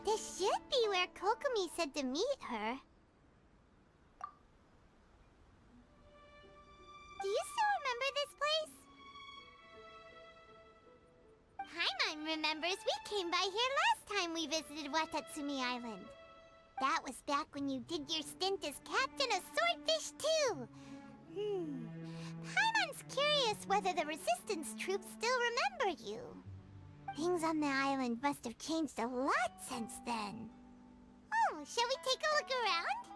This should be where Kokomis said to meet her. Do you still remember this place? Paimon remembers we came by here last time we visited Watatsumi Island. That was back when you did your stint as captain of Swordfish too. Paimon's curious whether the Resistance troops still remember you. Things on the island must have changed a lot since then. Oh, shall we take a look around?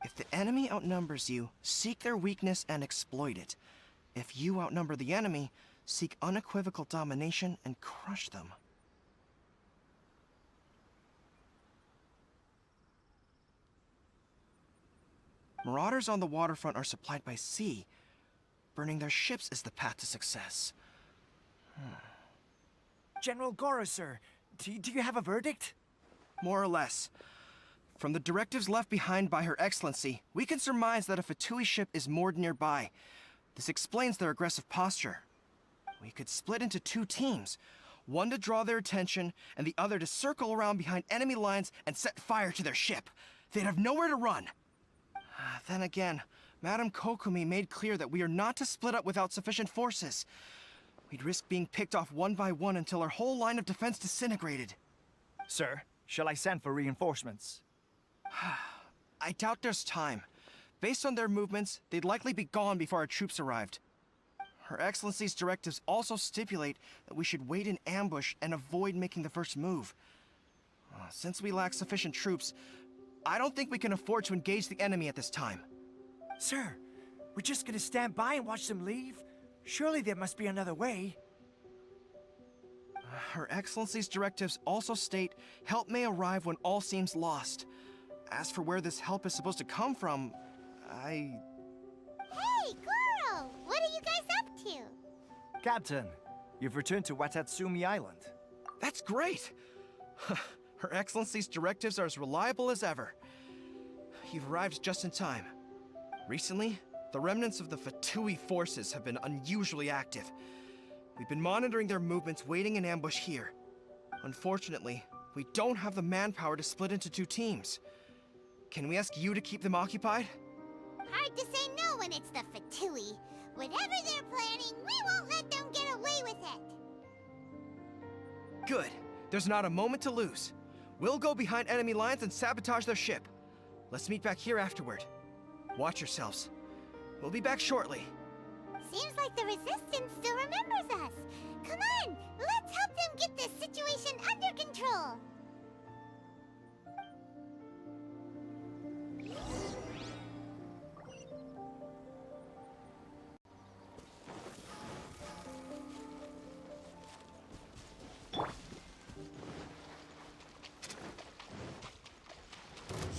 If the enemy outnumbers you, seek their weakness and exploit it. If you outnumber the enemy, seek unequivocal domination and crush them. Marauders on the waterfront are supplied by sea. Burning their ships is the path to success. General Goro, sir, do you have a verdict? More or less. From the directives left behind by Her Excellency, we can surmise that a Fatui ship is moored nearby. This explains their aggressive posture. We could split into two teams, one to draw their attention, and the other to circle around behind enemy lines and set fire to their ship. They'd have nowhere to run. Then again, Madame Kokomi made clear that we are not to split up without sufficient forces. We'd risk being picked off one by one until our whole line of defense disintegrated. Sir, shall I send for reinforcements? I doubt there's time. Based on their movements, they'd likely be gone before our troops arrived. Her Excellency's directives also stipulate that we should wait in ambush and avoid making the first move. Since we lack sufficient troops, I don't think we can afford to engage the enemy at this time. Sir, we're just gonna stand by and watch them leave? Surely there must be another way. Her Excellency's directives also state help may arrive when all seems lost. As for where this help is supposed to come from, Hey, Goro! What are you guys up to? Captain, you've returned to Watatsumi Island. That's great! Her Excellency's directives are as reliable as ever. You've arrived just in time. Recently, the remnants of the Fatui forces have been unusually active. We've been monitoring their movements, waiting in ambush here. Unfortunately, we don't have the manpower to split into two teams. Can we ask you to keep them occupied? Hard to say no when it's the Fatui. Whatever they're planning, we won't let them get away with it. Good. There's not a moment to lose. We'll go behind enemy lines and sabotage their ship. Let's meet back here afterward. Watch yourselves. We'll be back shortly. Seems like the Resistance still remembers us. Come on, let's help them get this situation under control.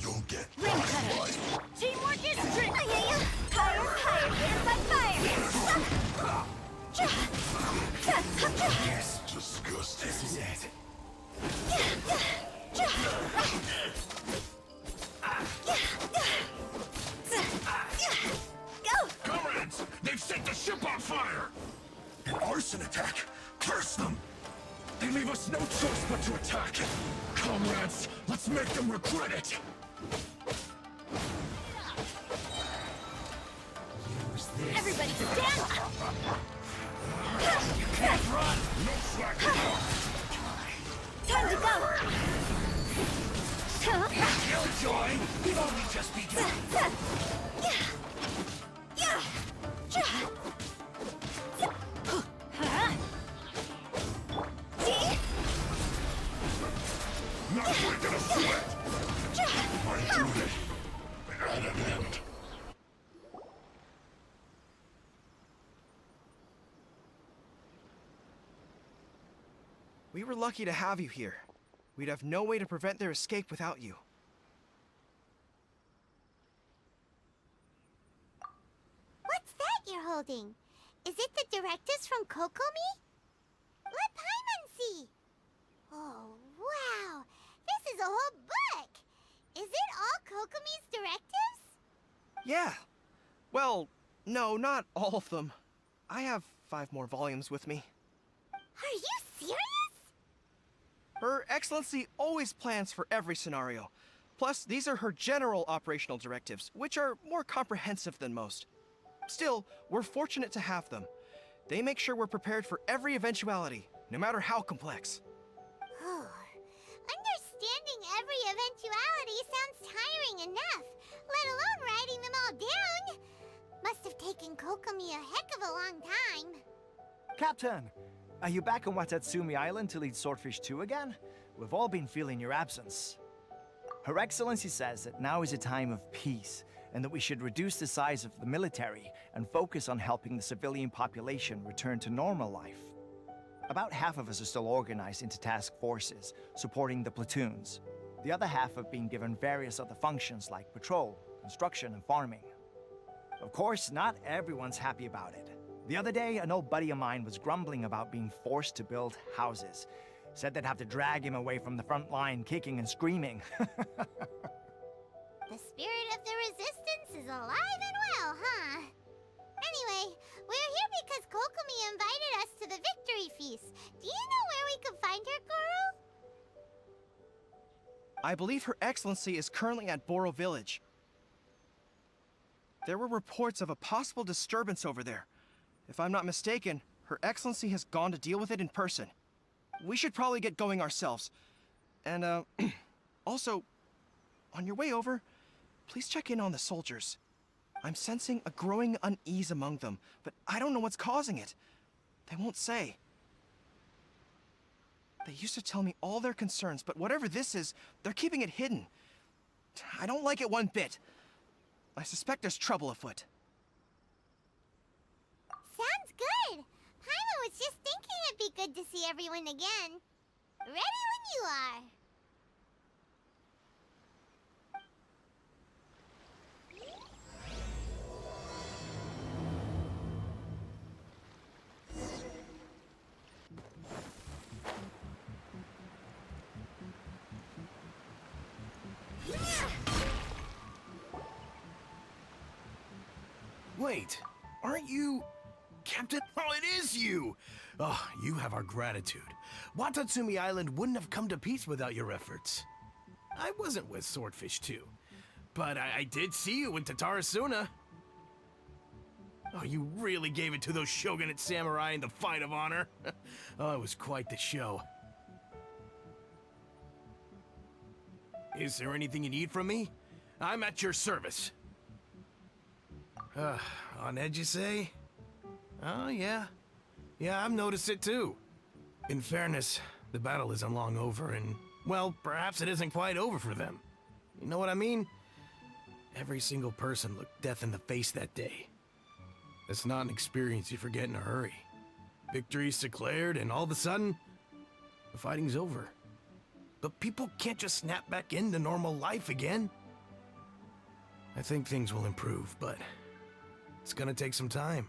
You'll get Ring cutter. Teamwork is strength. Fire, fire, hands like fire. It's disgusting. This is it. Go! Comrades, they've set the ship on fire! An arson attack? Curse them! They leave us no choice but to attack. Comrades, let's make them regret it! Use this. Everybody stand up! You can't run! No slack anymore! Time to go! Killjoy! We've only just begun! Not breaking a sweat! I do it at an end. We were lucky to have you here. We'd have no way to prevent their escape without you. What's that you're holding? Is it the directives from Kokomi? Let Paimon see. Oh, wow. This is a whole book. Is it all Kokomi's directives? Yeah. Well, No, not all of them. I have 5 more volumes with me. Are you serious? Her Excellency always plans for every scenario. Plus, these are her general operational directives, which are more comprehensive than most. Still, we're fortunate to have them. They make sure we're prepared for every eventuality, no matter how complex. Understanding every eventuality sounds tiring enough, let alone writing them all down. Must have taken Kokomi a heck of a long time. Captain, are you back on Watatsumi Island to lead Swordfish 2 again? We've all been feeling your absence. Her Excellency says that now is a time of peace, and that we should reduce the size of the military and focus on helping the civilian population return to normal life. About half of us are still organized into task forces, supporting the platoons. The other half have been given various other functions like patrol, construction, and farming. Of course, not everyone's happy about it. The other day, an old buddy of mine was grumbling about being forced to build houses. Said they'd have to drag him away from the front line, kicking and screaming. The spirit of the resistance is alive and well, huh? Anyway, we're here because Kokomi invited us to the victory feast. Do you know where we could find her, Goro? I believe Her Excellency is currently at Boro Village. There were reports of a possible disturbance over there. If I'm not mistaken, Her Excellency has gone to deal with it in person. We should probably get going ourselves. And, also, on your way over, please check in on the soldiers. I'm sensing a growing unease among them, but I don't know what's causing it. They won't say. They used to tell me all their concerns, but whatever this is, they're keeping it hidden. I don't like it one bit. I suspect there's trouble afoot. Sounds good. Paimon was just thinking it'd be good to see everyone again. Ready when you are. Wait, aren't you... Captain? Oh, it is you! Oh, you have our gratitude. Watatsumi Island wouldn't have come to peace without your efforts. I wasn't with Swordfish 2, but I did see you in Tatarasuna. Oh, you really gave it to those shogunate samurai in the fight of honor. Oh, it was quite the show. Is there anything you need from me? I'm at your service. On edge, you say? Oh, yeah. Yeah, I've noticed it too. In fairness, the battle isn't long over, and, well, perhaps it isn't quite over for them. You know what I mean? Every single person looked death in the face that day. It's not an experience you forget in a hurry. Victory's declared, and all of a sudden, the fighting's over. But people can't just snap back into normal life again. I think things will improve, but it's gonna take some time.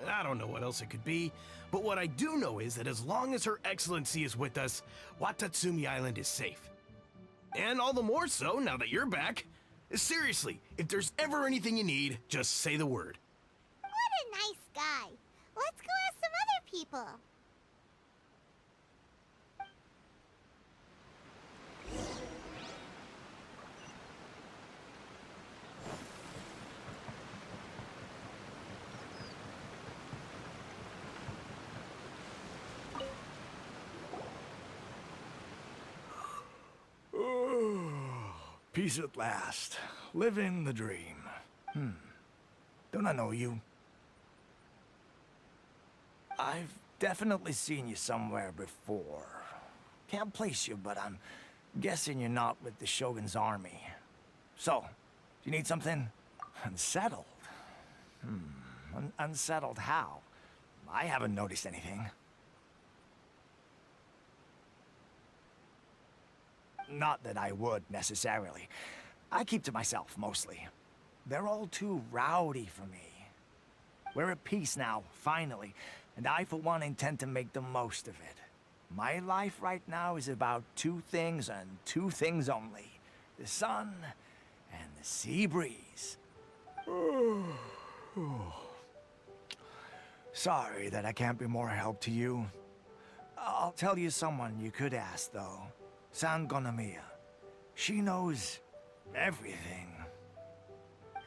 I don't know what else it could be, but what I do know is that as long as Her Excellency is with us, Watatsumi Island is safe. And all the more so now that you're back. Seriously, if there's ever anything you need, just say the word. What a nice guy. Let's go ask some other people. Peace at last. Living the dream. Don't I know you? I've definitely seen you somewhere before. Can't place you, but I'm guessing you're not with the Shogun's army. So, do you need something? Unsettled? Unsettled how? I haven't noticed anything. Not that I would, necessarily. I keep to myself, mostly. They're all too rowdy for me. We're at peace now, finally, and I, for one, intend to make the most of it. My life right now is about 2 things and 2 things only. The sun and the sea breeze. Sorry that I can't be more help to you. I'll tell you someone you could ask, though. Sangonomiya. She knows everything.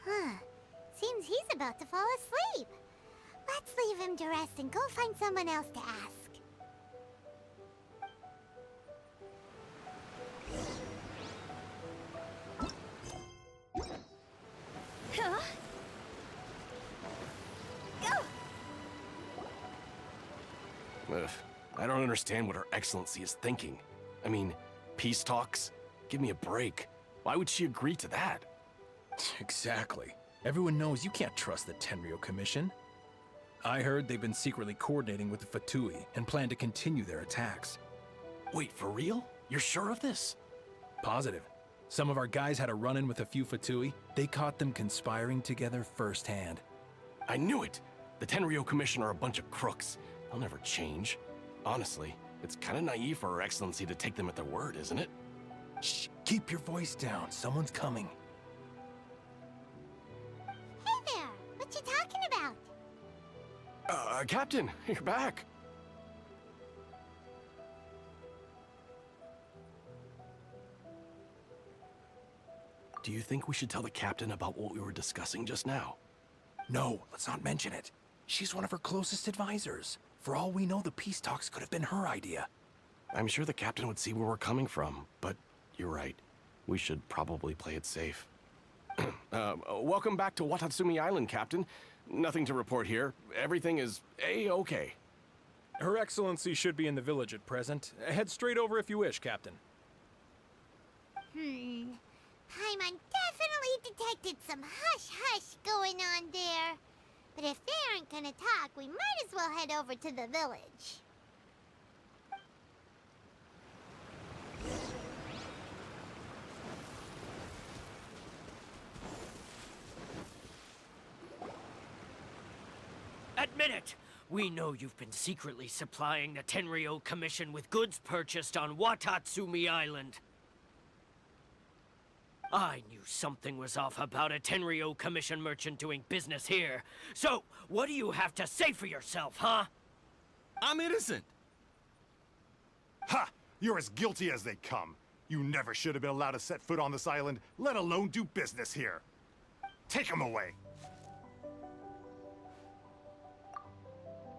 Huh. Seems he's about to fall asleep. Let's leave him to rest and go find someone else to ask. Huh? Go! Ugh, I don't understand what Her Excellency is thinking. I mean, peace talks? Give me a break. Why would she agree to that? Exactly. Everyone knows you can't trust the Tenryo Commission. I heard they've been secretly coordinating with the Fatui and plan to continue their attacks. Wait, for real? You're sure of this? Positive. Some of our guys had a run-in with a few Fatui. They caught them conspiring together firsthand. I knew it! The Tenryo Commission are a bunch of crooks. They'll never change. Honestly, it's kind of naive for Her Excellency to take them at their word, isn't it? Shh, keep your voice down. Someone's coming. Hey there! What you talking about? Captain, you're back. Do you think we should tell the captain about what we were discussing just now? No, let's not mention it. She's one of her closest advisors. For all we know, the peace talks could have been her idea. I'm sure the captain would see where we're coming from, but you're right. We should probably play it safe. Welcome back to Watatsumi Island, Captain. Nothing to report here. Everything is A-okay. Her Excellency should be in the village at present. Head straight over if you wish, Captain. Paimon definitely detected some hush-hush going on there. But if they aren't gonna talk, we might as well head over to the village. Admit it! We know you've been secretly supplying the Tenryo Commission with goods purchased on Watatsumi Island. I knew something was off about a Tenryo Commission merchant doing business here. So, what do you have to say for yourself, huh? I'm innocent! Ha! You're as guilty as they come. You never should have been allowed to set foot on this island, let alone do business here. Take him away.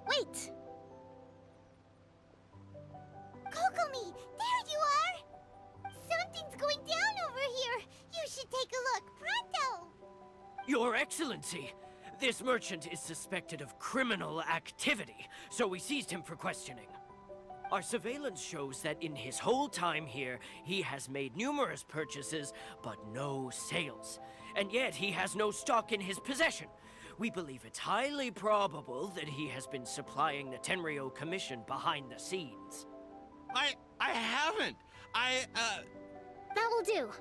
Wait! Kokomi, there you are! Something's going down over here! You should take a look, pronto! Your Excellency, this merchant is suspected of criminal activity, so we seized him for questioning. Our surveillance shows that in his whole time here, he has made numerous purchases, but no sales. And yet he has no stock in his possession. We believe it's highly probable that he has been supplying the Tenryo Commission behind the scenes. I haven't! That will do.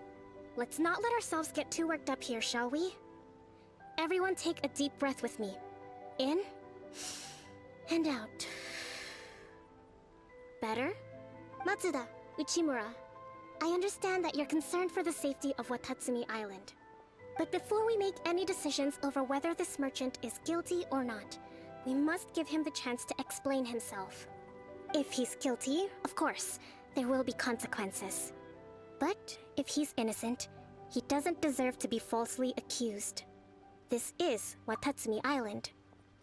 Let's not let ourselves get too worked up here, shall we? Everyone take a deep breath with me. In and out. Better? Matsuda, Uchimura, I understand that you're concerned for the safety of Watatsumi Island. But before we make any decisions over whether this merchant is guilty or not, we must give him the chance to explain himself. If he's guilty, of course, there will be consequences. But if he's innocent, he doesn't deserve to be falsely accused. This is Watatsumi Island.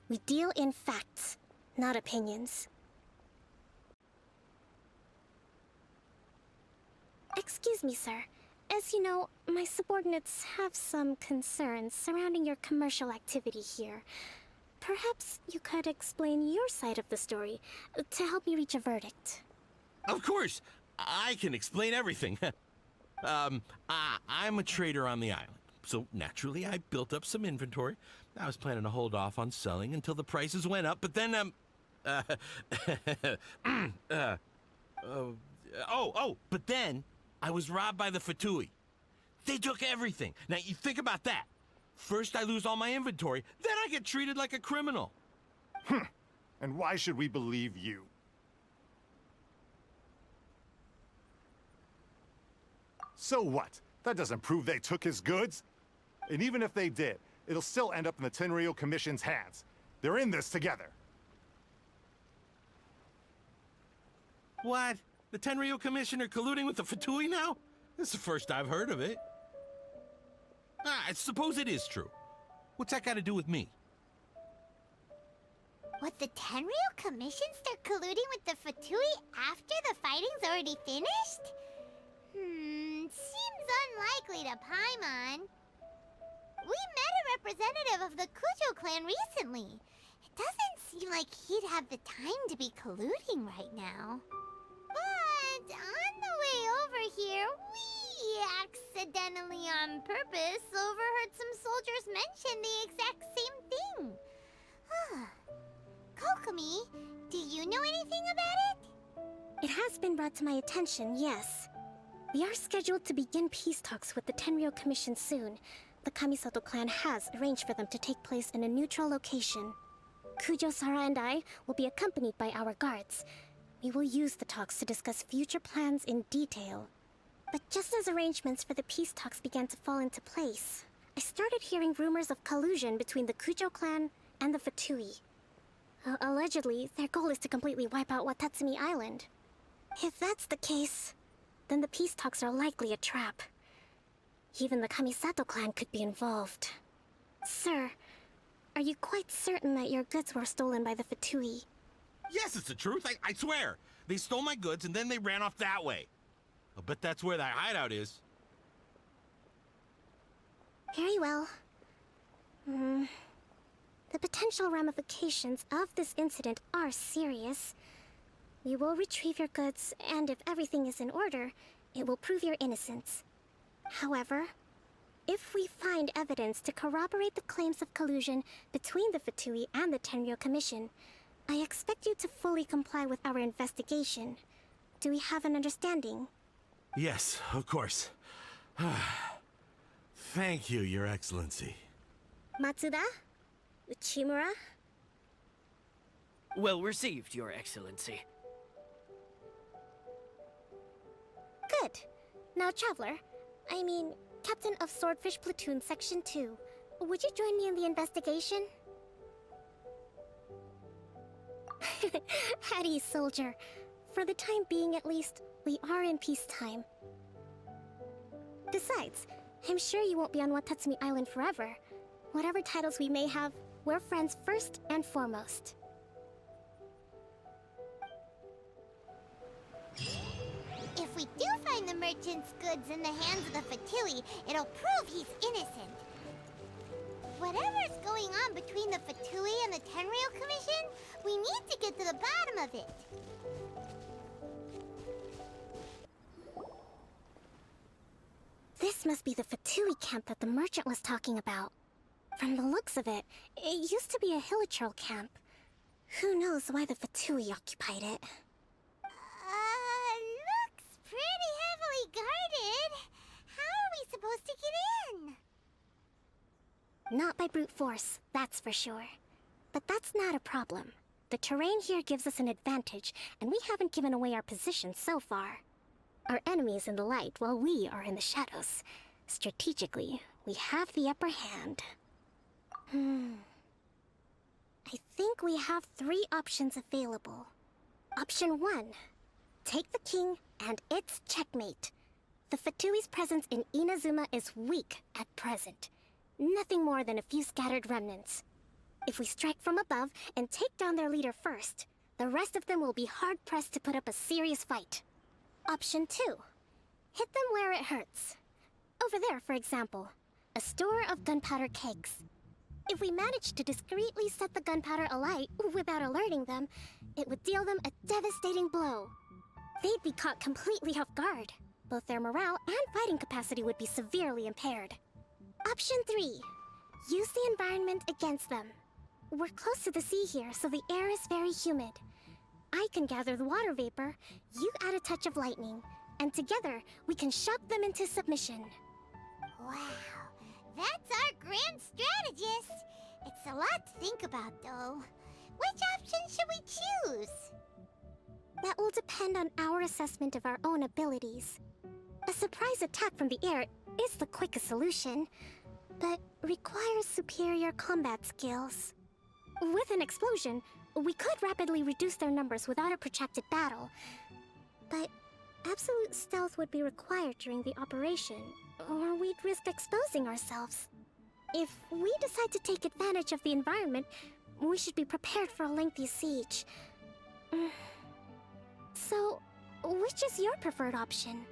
We deal in facts, not opinions. Excuse me, sir. As you know, my subordinates have some concerns surrounding your commercial activity here. Perhaps you could explain your side of the story to help me reach a verdict. Of course! I can explain everything. I'm a trader on the island, so naturally I built up some inventory. I was planning to hold off on selling until the prices went up, but then, but then I was robbed by the Fatui. They took everything. Now, you think about that. First I lose all my inventory, then I get treated like a criminal. And why should we believe you? So what? That doesn't prove they took his goods. And even if they did, it'll still end up in the Tenryo Commission's hands. They're in this together. What? The Tenryo Commission are colluding with the Fatui now? This is the first I've heard of it. I suppose it is true. What's that got to do with me? What, the Tenryo Commission start colluding with the Fatui after the fighting's already finished? Seems unlikely to Paimon. We met a representative of the Kujo clan recently. It doesn't seem like he'd have the time to be colluding right now. But on the way over here, we accidentally on purpose overheard some soldiers mention the exact same thing. Kokomi, do you know anything about it? It has been brought to my attention, yes. We are scheduled to begin peace talks with the Tenryo Commission soon. The Kamisato clan has arranged for them to take place in a neutral location. Kujo, Sara, and I will be accompanied by our guards. We will use the talks to discuss future plans in detail. But just as arrangements for the peace talks began to fall into place, I started hearing rumors of collusion between the Kujo clan and the Fatui. Allegedly, their goal is to completely wipe out Watatsumi Island. If that's the case, then the peace talks are likely a trap. Even the Kamisato clan could be involved. Sir, are you quite certain that your goods were stolen by the Fatui? Yes, it's the truth. I swear. They stole my goods and then they ran off that way. I'll bet that's where that hideout is. Very well. The potential ramifications of this incident are serious. We will retrieve your goods, and if everything is in order, it will prove your innocence. However, if we find evidence to corroborate the claims of collusion between the Fatui and the Tenryo Commission, I expect you to fully comply with our investigation. Do we have an understanding? Yes, of course. Thank you, Your Excellency. Matsuda? Uchimura? Well received, Your Excellency. Good. Now, Traveler, Captain of Swordfish Platoon Section 2, would you join me in the investigation? Hattie, soldier. For the time being, at least, we are in peacetime. Besides, I'm sure you won't be on Watatsumi Island forever. Whatever titles we may have, we're friends first and foremost. If we do find the merchant's goods in the hands of the Fatui, it'll prove he's innocent. Whatever's going on between the Fatui and the Tenryo Commission, we need to get to the bottom of it. This must be the Fatui camp that the merchant was talking about. From the looks of it, it used to be a Hilichurl camp. Who knows why the Fatui occupied it? Looks pretty heavily guarded. How are we supposed to get in? Not by brute force, that's for sure. But that's not a problem. The terrain here gives us an advantage, and we haven't given away our position so far. Our enemy is in the light, while we are in the shadows. Strategically, we have the upper hand. I think we have 3 options available. Option 1. Take the king, and it's checkmate. The Fatui's presence in Inazuma is weak at present. Nothing more than a few scattered remnants. If we strike from above and take down their leader first, the rest of them will be hard-pressed to put up a serious fight. Option 2. Hit them where it hurts. Over there, for example, a store of gunpowder kegs. If we manage to discreetly set the gunpowder alight without alerting them, it would deal them a devastating blow. They'd be caught completely off guard. Both their morale and fighting capacity would be severely impaired. Option 3. Use the environment against them. We're close to the sea here, so the air is very humid. I can gather the water vapor, you add a touch of lightning, and together we can shock them into submission. Wow, that's our grand strategist. It's a lot to think about, though. Which option should we choose? That will depend on our assessment of our own abilities. A surprise attack from the air is the quickest solution. but requires superior combat skills. With an explosion, we could rapidly reduce their numbers without a protracted battle. But absolute stealth would be required during the operation, or we'd risk exposing ourselves. If we decide to take advantage of the environment, we should be prepared for a lengthy siege. So, which is your preferred option?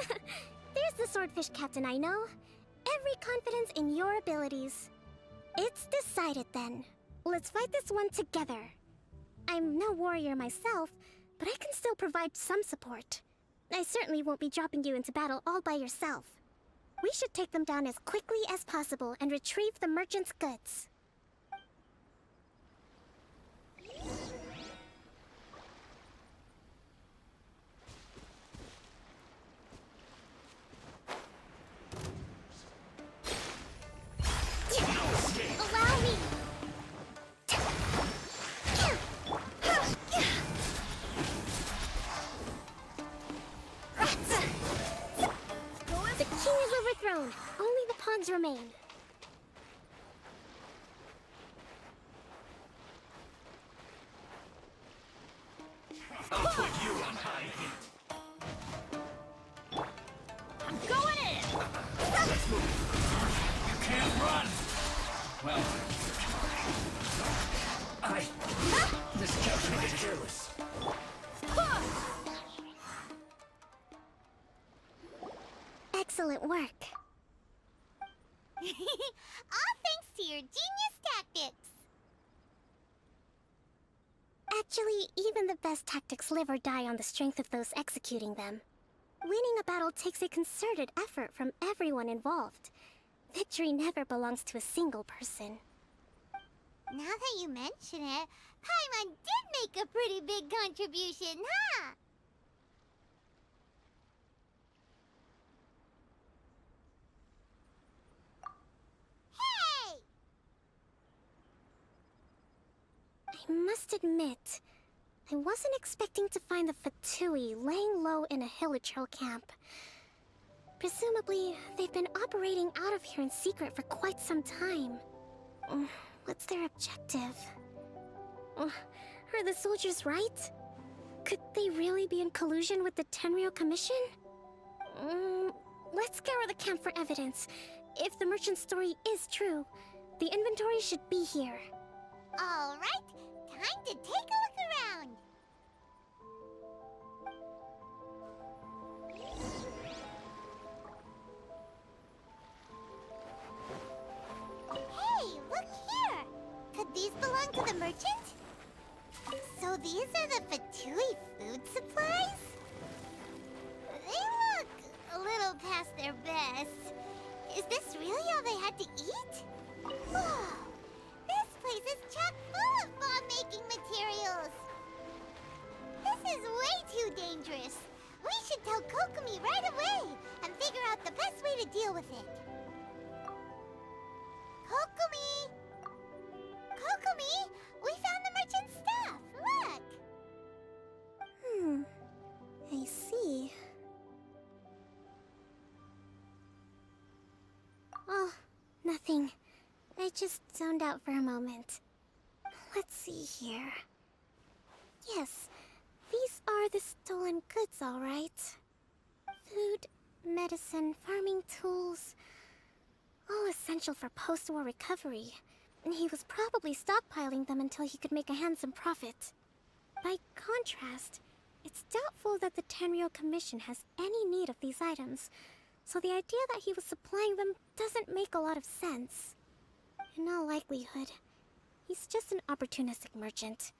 There's the swordfish captain I know. Every confidence in your abilities. It's decided then. Let's fight this one together. I'm no warrior myself, but I can still provide some support. I certainly won't be dropping you into battle all by yourself. We should take them down as quickly as possible and retrieve the merchant's goods. Allow me! The king is overthrown. Only the pawns remain. I'll put you on high heat. I'm going in! Let's move. You can't run! Well, this judgment is careless. Excellent work. All thanks to your genius tactics. Actually, even the best tactics live or die on the strength of those executing them. Winning a battle takes a concerted effort from everyone involved. Victory never belongs to a single person. Now that you mention it, Paimon did make a pretty big contribution, huh? Hey! I must admit, I wasn't expecting to find the Fatui laying low in a Hilichurl camp. Presumably, they've been operating out of here in secret for quite some time. What's their objective? Are the soldiers right? Could they really be in collusion with the Tenryou Commission? Let's scour the camp for evidence. If the merchant's story is true, the inventory should be here. All right, time to take a look around. Hey, look here! Could these belong to the merchant? So these are the Fatui food supplies? They look a little past their best. Is this really all they had to eat? Whoa! This place is chock full of bomb-making materials! This is way too dangerous! We should tell Kokomi right away and figure out the best way to deal with it. Kokomi! Kokomi! We found the merchant's stuff! Look! I see. Oh, nothing. I just zoned out for a moment. Let's see here. Yes, these are the stolen goods, all right. Food, medicine, farming tools. All essential for post-war recovery. And he was probably stockpiling them until he could make a handsome profit. By contrast, it's doubtful that the Tenryou Commission has any need of these items, so the idea that he was supplying them doesn't make a lot of sense. In all likelihood, he's just an opportunistic merchant.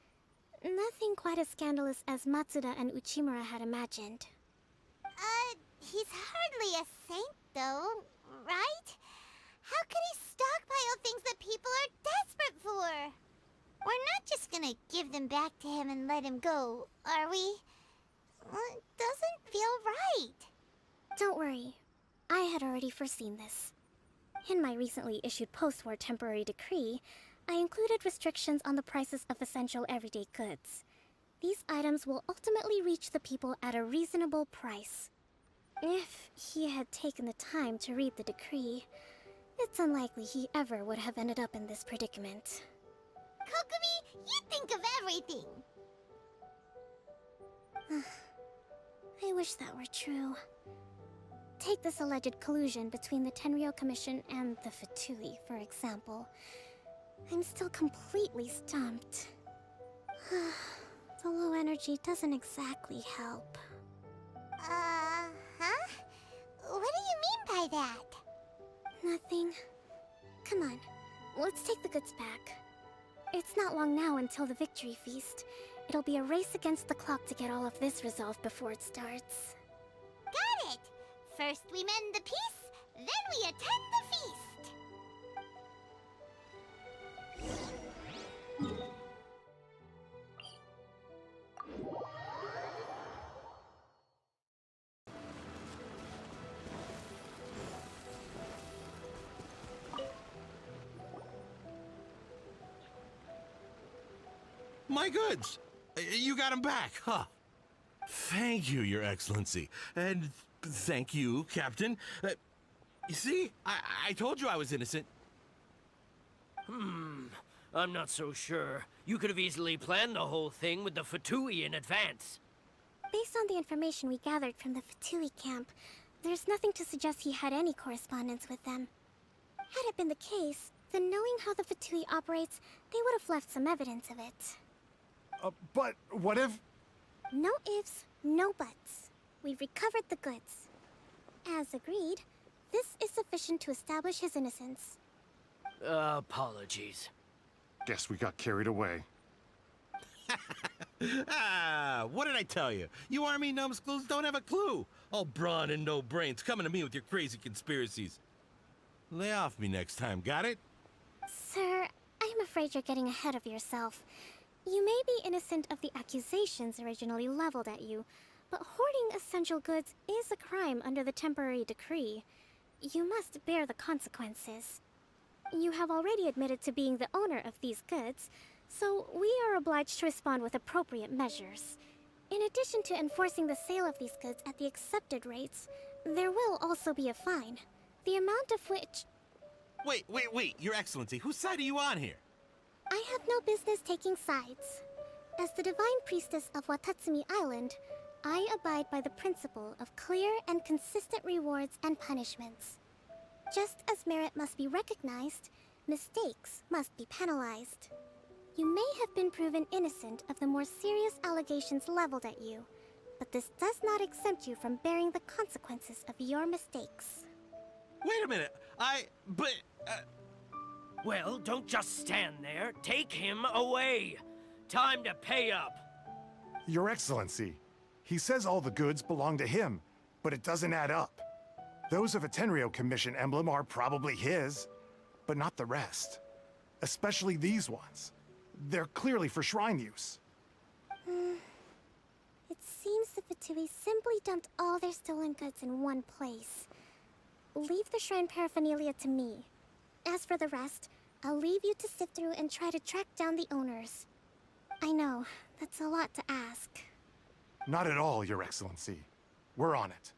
Nothing quite as scandalous as Matsuda and Uchimura had imagined. He's hardly a saint, though, right? How could he stockpile things that people are desperate for? We're not just gonna give them back to him and let him go, are we? It doesn't feel right. Don't worry. I had already foreseen this. In my recently issued post-war temporary decree, I included restrictions on the prices of essential everyday goods. These items will ultimately reach the people at a reasonable price. If he had taken the time to read the decree, it's unlikely he ever would have ended up in this predicament. Kokomi, you think of everything! I wish that were true. Take this alleged collusion between the Tenryou Commission and the Fatui, for example. I'm still completely stumped. The low energy doesn't exactly help. Huh? What do you mean by that? Nothing. Come on, let's take the goods back. It's not long now until the victory feast. It'll be a race against the clock to get all of this resolved before it starts. Got it! First we mend the peace, then we attend the feast! My goods! You got them back, huh? Thank you, Your Excellency. And thank you, Captain. You see? I told you I was innocent. I'm not so sure. You could have easily planned the whole thing with the Fatui in advance. Based on the information we gathered from the Fatui camp, there's nothing to suggest he had any correspondence with them. Had it been the case, then knowing how the Fatui operates, they would have left some evidence of it. But what if... No ifs, no buts. We've recovered the goods. As agreed, this is sufficient to establish his innocence. Apologies. Guess we got carried away. What did I tell you? You army numbskulls don't have a clue. All brawn and no brains coming to me with your crazy conspiracies. Lay off me next time, got it? Sir, I'm afraid you're getting ahead of yourself. You may be innocent of the accusations originally leveled at you, but hoarding essential goods is a crime under the temporary decree. You must bear the consequences. You have already admitted to being the owner of these goods, so we are obliged to respond with appropriate measures. In addition to enforcing the sale of these goods at the accepted rates, there will also be a fine, the amount of which... Wait, Your Excellency, whose side are you on here? I have no business taking sides. As the Divine Priestess of Watatsumi Island, I abide by the principle of clear and consistent rewards and punishments. Just as merit must be recognized, mistakes must be penalized. You may have been proven innocent of the more serious allegations leveled at you, but this does not exempt you from bearing the consequences of your mistakes. Wait a minute, Well, don't just stand there. Take him away. Time to pay up. Your Excellency, he says all the goods belong to him, but it doesn't add up. Those of a Tenryou Commission emblem are probably his, but not the rest. Especially these ones. They're clearly for shrine use. It seems the Fatui simply dumped all their stolen goods in one place. Leave the shrine paraphernalia to me. As for the rest, I'll leave you to sift through and try to track down the owners. I know, that's a lot to ask. Not at all, Your Excellency. We're on it.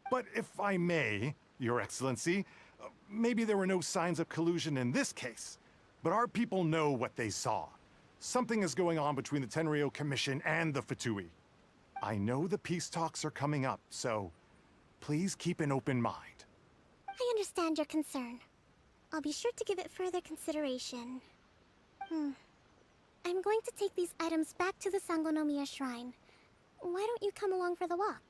But if I may, Your Excellency, maybe there were no signs of collusion in this case, but our people know what they saw. Something is going on between the Tenryou Commission and the Fatui. I know the peace talks are coming up, so please keep an open mind. I understand your concern. I'll be sure to give it further consideration. I'm going to take these items back to the Sangonomiya Shrine. Why don't you come along for the walk?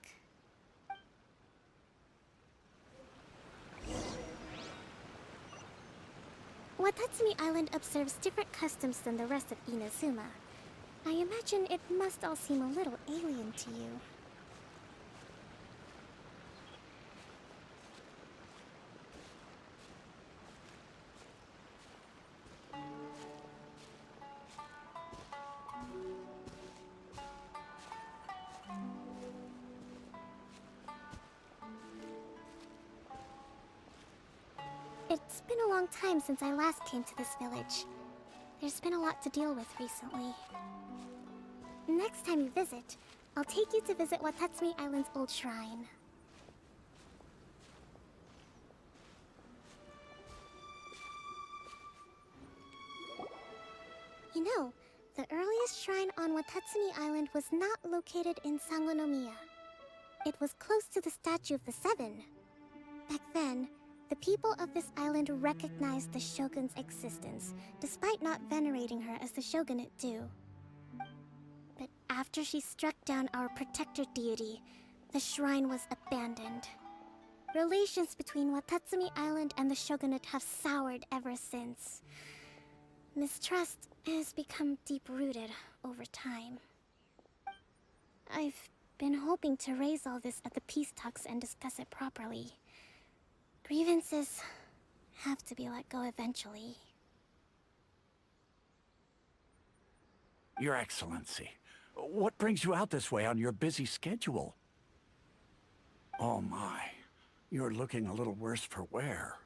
Watatsumi Island observes different customs than the rest of Inazuma. I imagine it must all seem a little alien to you. It's been a long time since I last came to this village. There's been a lot to deal with recently. Next time you visit, I'll take you to visit Watatsumi Island's old shrine. No, the earliest shrine on Watatsumi Island was not located in Sangonomiya. It was close to the Statue of the Seven. Back then, the people of this island recognized the Shogun's existence, despite not venerating her as the Shogunate do. But after she struck down our protector deity, the shrine was abandoned. Relations between Watatsumi Island and the Shogunate have soured ever since. Mistrust has become deep-rooted over time. I've been hoping to raise all this at the peace talks and discuss it properly. Grievances have to be let go eventually. Your Excellency, what brings you out this way on your busy schedule? Oh my, you're looking a little worse for wear.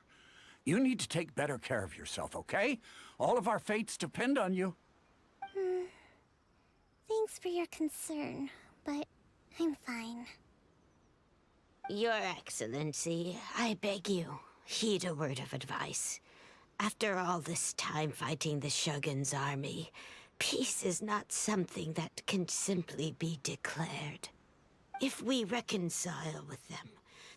You need to take better care of yourself, okay? All of our fates depend on you. Thanks for your concern, but I'm fine. Your Excellency, I beg you, heed a word of advice. After all this time fighting the Shogun's army, peace is not something that can simply be declared. If we reconcile with them,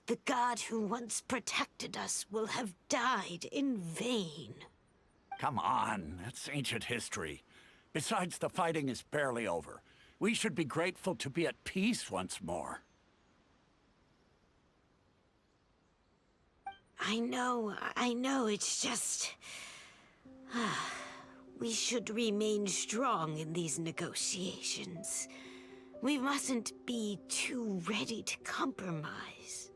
the god who once protected us will have died in vain. Come on, that's ancient history. Besides, the fighting is barely over. We should be grateful to be at peace once more. I know, it's just... we should remain strong in these negotiations. We mustn't be too ready to compromise.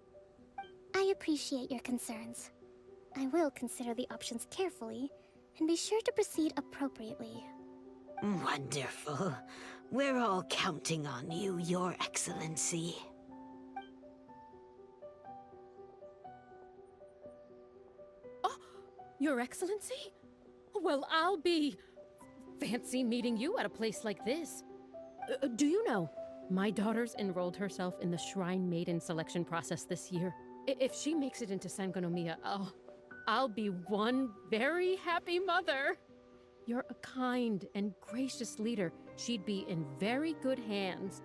I appreciate your concerns. I will consider the options carefully, and be sure to proceed appropriately. Wonderful. We're all counting on you, Your Excellency. Oh, Your Excellency? Well, I'll be... fancy meeting you at a place like this. Do you know, my daughter's enrolled herself in the Shrine Maiden selection process this year. If she makes it into Sangonomiya, I'll be one very happy mother. You're a kind and gracious leader. She'd be in very good hands.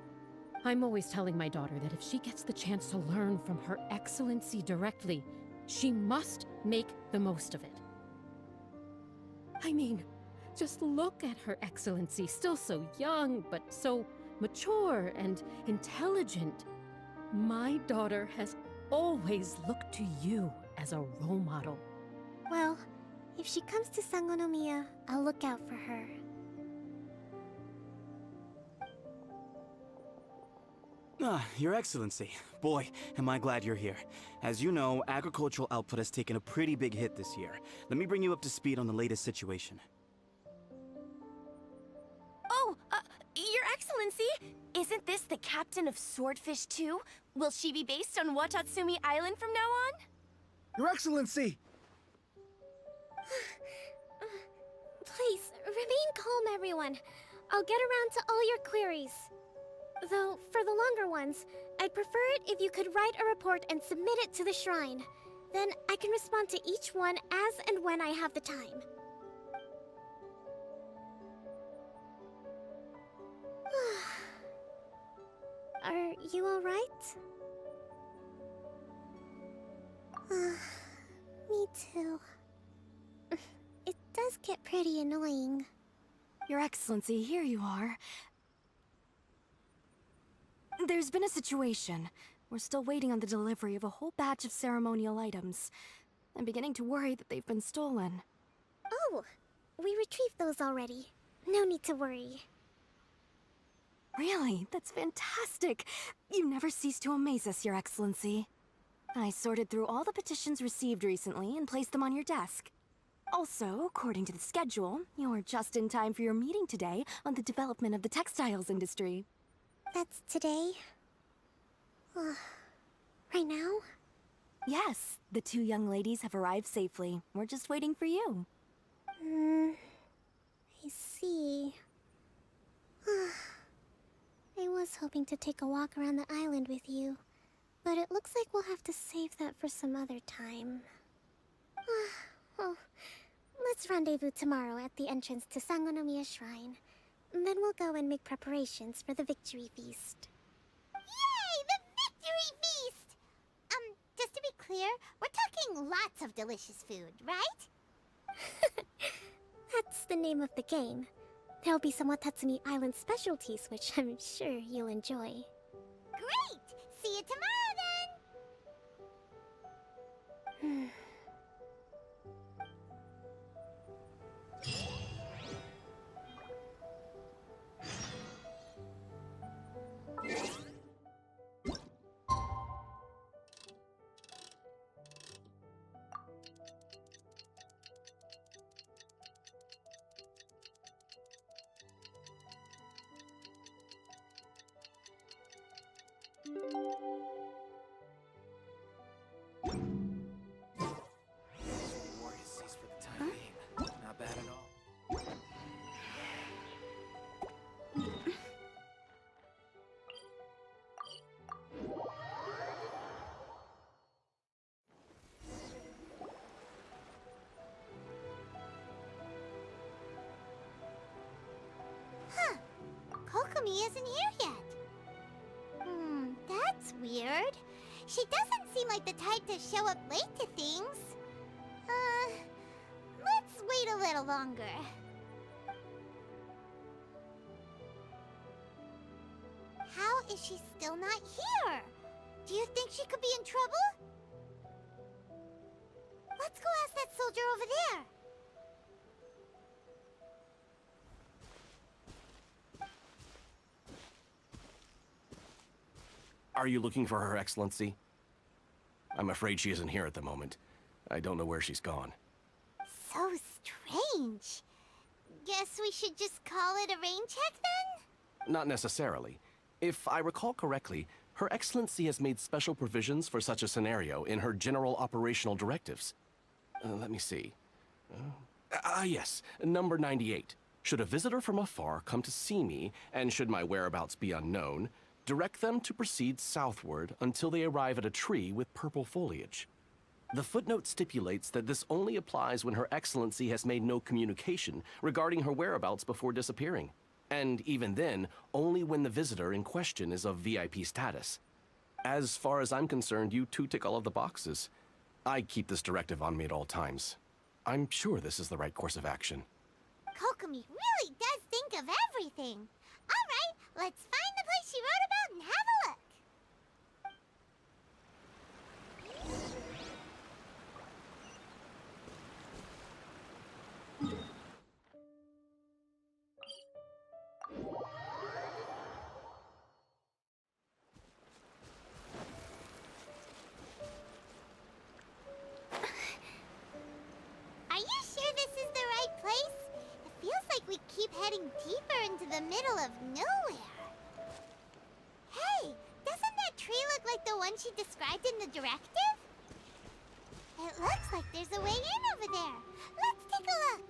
I'm always telling my daughter that if she gets the chance to learn from Her Excellency directly, she must make the most of it. I mean, just look at Her Excellency, still so young, but so mature and intelligent. My daughter has always looked to you as a role model. Well, if she comes to Sangonomiya, I'll look out for her. Your Excellency. Boy, am I glad you're here. As you know, agricultural output has taken a pretty big hit this year. Let me bring you up to speed on the latest situation. Oh, Your Excellency! Isn't this the captain of Swordfish 2? Will she be based on Watatsumi Island from now on? Your Excellency! Please, remain calm, everyone. I'll get around to all your queries. Though, for the longer ones, I'd prefer it if you could write a report and submit it to the shrine. Then I can respond to each one as and when I have the time. Are you alright? Me too. It does get pretty annoying. Your Excellency, here you are. There's been a situation. We're still waiting on the delivery of a whole batch of ceremonial items. I'm beginning to worry that they've been stolen. Oh, we retrieved those already. No need to worry. Really? That's fantastic! You never cease to amaze us, Your Excellency. I sorted through all the petitions received recently and placed them on your desk. Also, according to the schedule, you're just in time for your meeting today on the development of the textiles industry. That's today? Right now? Yes, the two young ladies have arrived safely. We're just waiting for you. I see. I was hoping to take a walk around the island with you, but it looks like we'll have to save that for some other time. Well, let's Let's rendezvous tomorrow at the entrance to Sangonomiya Shrine. Then we'll go and make preparations for the victory feast. Yay! The victory feast! Just to be clear, we're talking lots of delicious food, right? That's the name of the game. There'll be some Watatsumi Island specialties, which I'm sure you'll enjoy. Great! See you tomorrow, then! Not bad at all. Huh. Kokomi isn't here yet. That's weird. She doesn't seem like the type to show up late to things. Let's wait a little longer. How is she still not here? Do you think she could be in trouble? Let's go ask that soldier over there. Are you looking for Her Excellency? I'm afraid she isn't here at the moment. I don't know where she's gone. So strange. Guess we should just call it a rain check then? Not necessarily. If I recall correctly, Her Excellency has made special provisions for such a scenario in her general operational directives. Let me see. Yes, number 98. Should a visitor from afar come to see me, and should my whereabouts be unknown, direct them to proceed southward until they arrive at a tree with purple foliage. The footnote stipulates that this only applies when Her Excellency has made no communication regarding her whereabouts before disappearing. And even then, only when the visitor in question is of VIP status. As far as I'm concerned, you two tick all of the boxes. I keep this directive on me at all times. I'm sure this is the right course of action. Kokomi really does think of everything. All right, let's find the place she wrote about and have a look. Are you sure this is the right place? It feels like we keep heading deeper into the middle of nowhere. Hey, doesn't that tree look like the one she described in the directive? It looks like there's a way in over there. Let's take a look.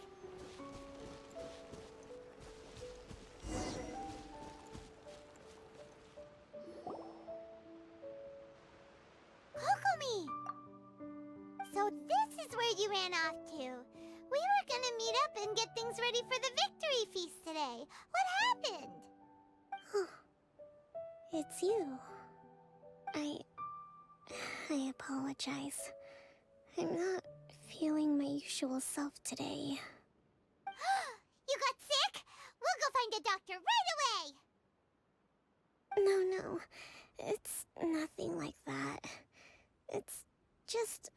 Kokomi! So this is where you ran off to. We were gonna meet up and get things ready for the victory feast today. What happened? It's you. I apologize. I'm not feeling my usual self today. You got sick? We'll go find a doctor right away! No, it's nothing like that. It's just...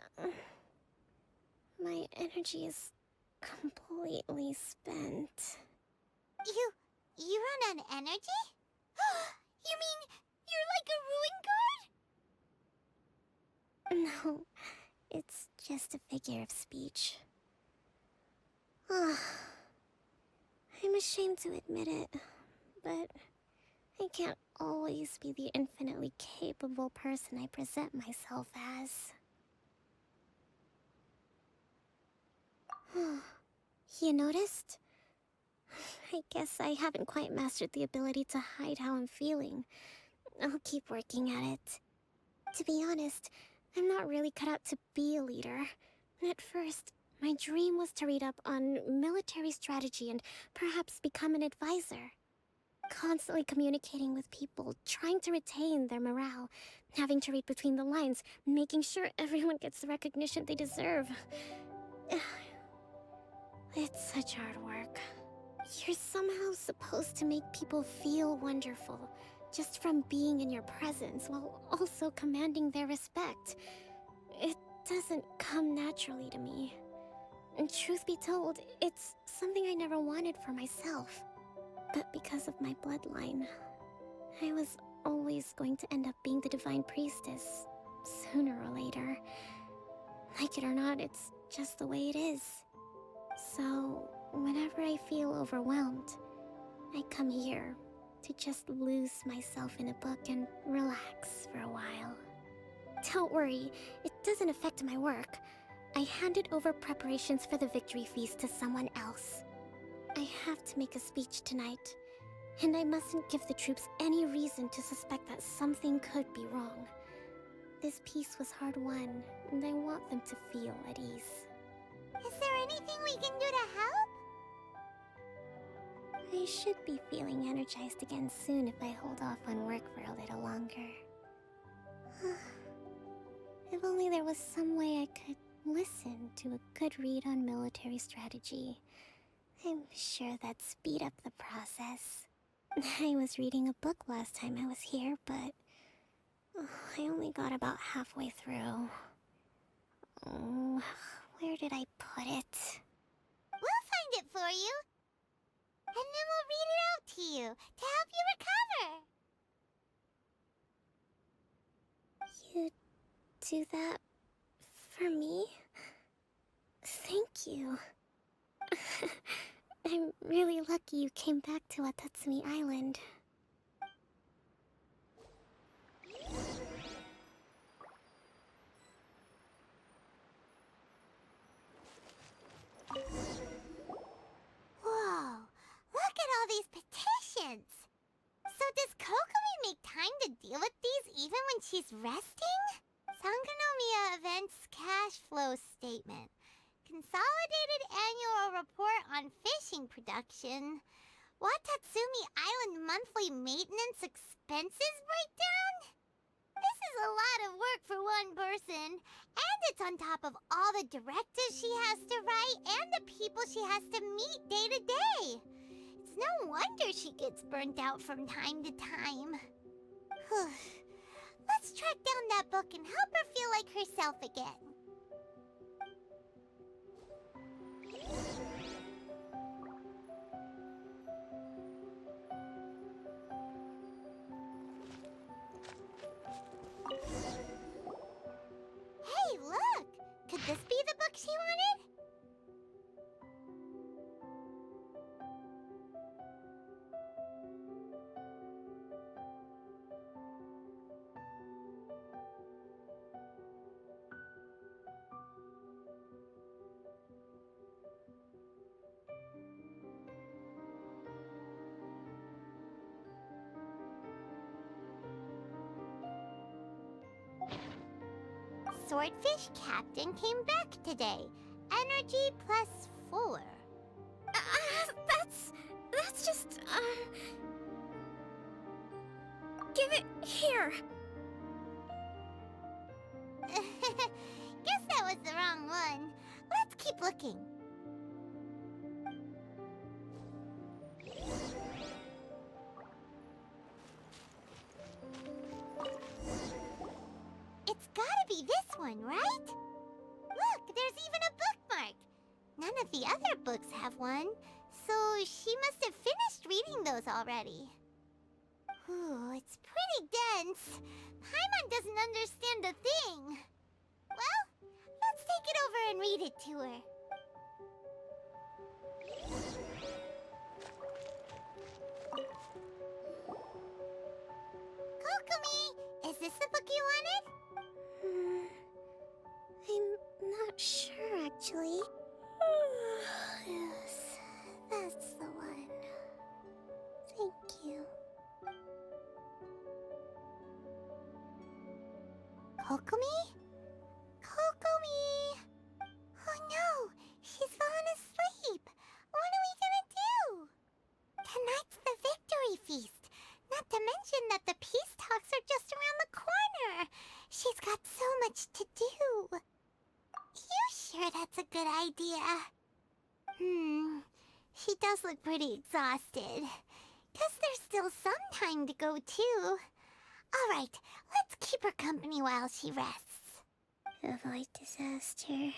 my energy is completely spent. You run on energy? You mean you're like a ruin guard? No, it's just a figure of speech. I'm ashamed to admit it, but I can't always be the infinitely capable person I present myself as. You noticed? I guess I haven't quite mastered the ability to hide how I'm feeling. I'll keep working at it. To be honest, I'm not really cut out to be a leader. At first, My dream was to read up on military strategy and perhaps become an advisor. Constantly communicating with people, trying to retain their morale, having to read between the lines, making sure everyone gets the recognition they deserve. It's such hard work. You're somehow supposed to make people feel wonderful, just from being in your presence, while also commanding their respect. It doesn't come naturally to me. And truth be told, it's something I never wanted for myself. But because of my bloodline, I was always going to end up being the Divine Priestess, sooner or later. Like it or not, it's just the way it is. So, whenever I feel overwhelmed, I come here to just lose myself in a book and relax for a while. Don't worry, it doesn't affect my work. I handed over preparations for the victory feast to someone else. I have to make a speech tonight, and I mustn't give the troops any reason to suspect that something could be wrong. This peace was hard-won, and I want them to feel at ease. Is there anything we can do to help? I should be feeling energized again soon if I hold off on work for a little longer. If only there was some way I could listen to a good read on military strategy. I'm sure that'd speed up the process. I was reading a book last time I was here, but I only got about halfway through. Oh, where did I put it? We'll find it for you. And then we'll read it out to you to help you recover. You do that for me? Thank you. I'm really lucky you came back to Watatsumi Island. Whoa, look at all these petitions. So does Kokomi make time to deal with these even when she's resting? Sangonomiya Events Cash Flow Statement. Consolidated Annual Report on Fishing Production. Watatsumi Island Monthly Maintenance Expenses Breakdown? This is a lot of work for one person, and it's on top of all the directives she has to write and the people she has to meet day to day. It's no wonder she gets burnt out from time to time. Let's track down that book and help her feel like herself again. Hey, look! Could this be the book she wanted? Swordfish Captain came back today. Energy +4. That's just, give it here. Guess that was the wrong one. Let's keep looking. It's gotta be this one, right? Look, there's even a bookmark. None of the other books have one, so she must have finished reading those already. Ooh, it's pretty dense. Paimon doesn't understand a thing. Well, let's take it over and read it to her. Kokomi, is this the book you wanted? I'm not sure, actually. Yes, that's the one. Thank you. Kokomi? Kokomi! Oh no! sure that's a good idea. She does look pretty exhausted. Guess there's still some time to go, too. Alright, let's keep her company while she rests. Avoid disaster.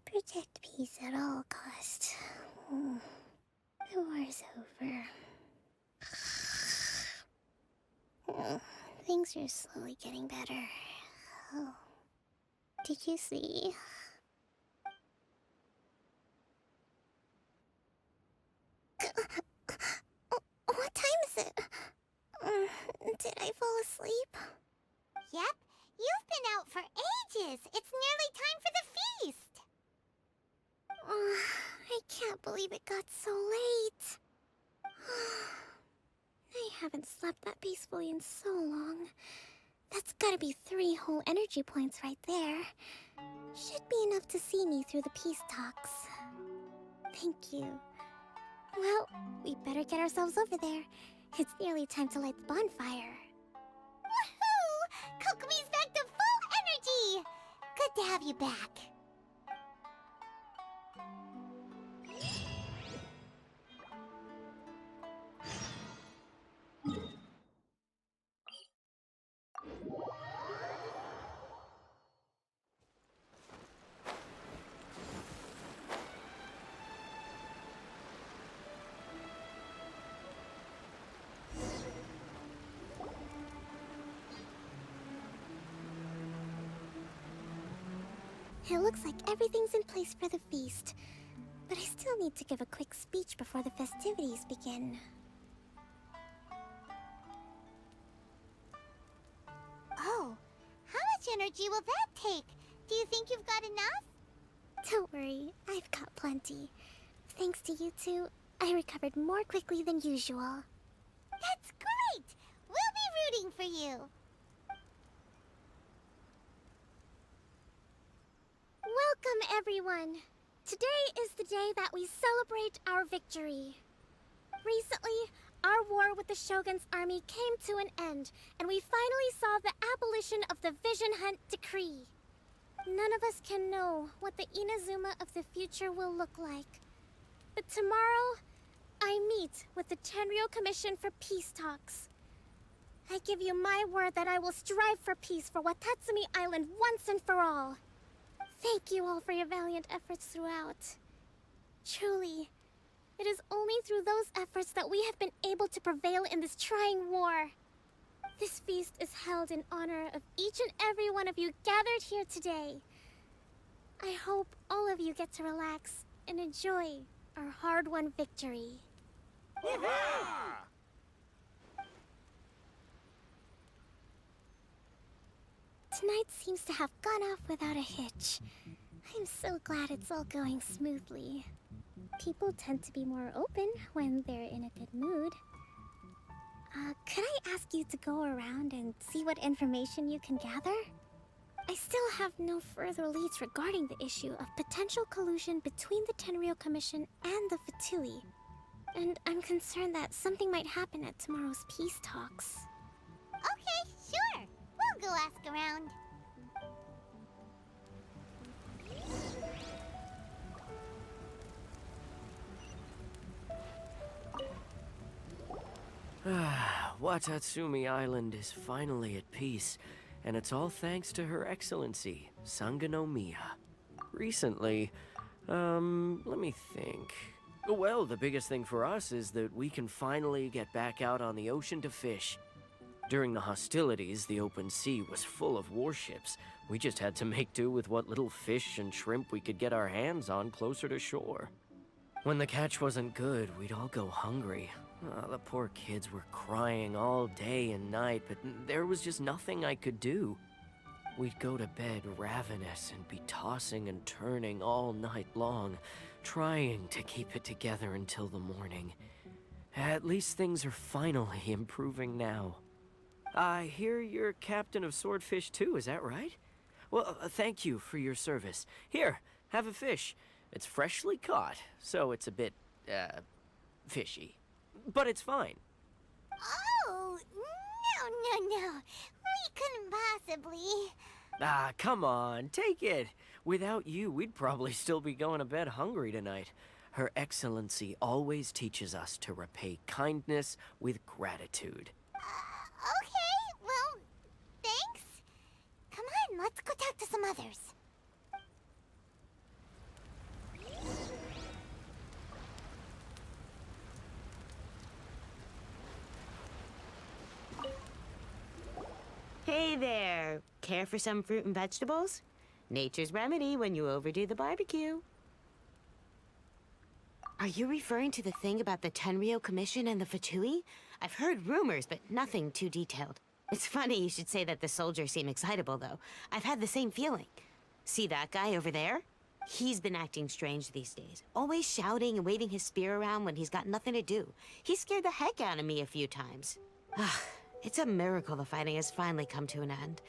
Protect peace at all costs. The war's over. Things are slowly getting better. Oh. Did you see? What time is it? Did I fall asleep? Yep, you've been out for ages. It's nearly time for the feast. I can't believe it got so late. I haven't slept that peacefully in so long. That's gotta be 3 whole energy points right there. Should be enough to see me through the peace talks. Thank you. Well, we better get ourselves over there. It's nearly time to light the bonfire. Woohoo! Kokomi's back to full energy! Good to have you back. It looks like everything's in place for the feast. But I still need to give a quick speech before the festivities begin. Oh, how much energy will that take? Do you think you've got enough? Don't worry, I've got plenty. Thanks to you two, I recovered more quickly than usual. That's great! We'll be rooting for you. Welcome, everyone. Today is the day that we celebrate our victory. Recently, our war with the Shogun's army came to an end, and we finally saw the abolition of the Vision Hunt Decree. None of us can know what the Inazuma of the future will look like. But tomorrow, I meet with the Tenryou Commission for peace talks. I give you my word that I will strive for peace for Watatsumi Island once and for all. Thank you all for your valiant efforts throughout. Truly, it is only through those efforts that we have been able to prevail in this trying war. This feast is held in honor of each and every one of you gathered here today. I hope all of you get to relax and enjoy our hard-won victory. Tonight seems to have gone off without a hitch. I'm so glad it's all going smoothly. People tend to be more open when they're in a good mood. Could I ask you to go around and see what information you can gather? I still have no further leads regarding the issue of potential collusion between the Tenryou Commission and the Fatui. And I'm concerned that something might happen at tomorrow's peace talks. Okay, sure. We'll go ask around. Watatsumi Island is finally at peace, and it's all thanks to Her Excellency, Sangonomiya. Recently, let me think. Well, the biggest thing for us is that we can finally get back out on the ocean to fish. During the hostilities, the open sea was full of warships. We just had to make do with what little fish and shrimp we could get our hands on closer to shore. When the catch wasn't good, we'd all go hungry. The poor kids were crying all day and night, but there was just nothing I could do. We'd go to bed ravenous and be tossing and turning all night long, trying to keep it together until the morning. At least things are finally improving now. I hear you're captain of Swordfish too, is that right? Well, thank you for your service. Here, have a fish. It's freshly caught, so it's a bit, fishy. But it's fine. Oh, no. We couldn't possibly. Ah, come on, take it. Without you, we'd probably still be going to bed hungry tonight. Her Excellency always teaches us to repay kindness with gratitude. Okay, well, thanks. Come on, let's go talk to some others. Hey there. Care for some fruit and vegetables? Nature's remedy when you overdo the barbecue. Are you referring to the thing about the Tenryo Commission and the Fatui? I've heard rumors, but nothing too detailed. It's funny you should say that the soldiers seem excitable, though. I've had the same feeling. See that guy over there? He's been acting strange these days. Always shouting and waving his spear around when he's got nothing to do. He scared the heck out of me a few times. It's a miracle the fighting has finally come to an end.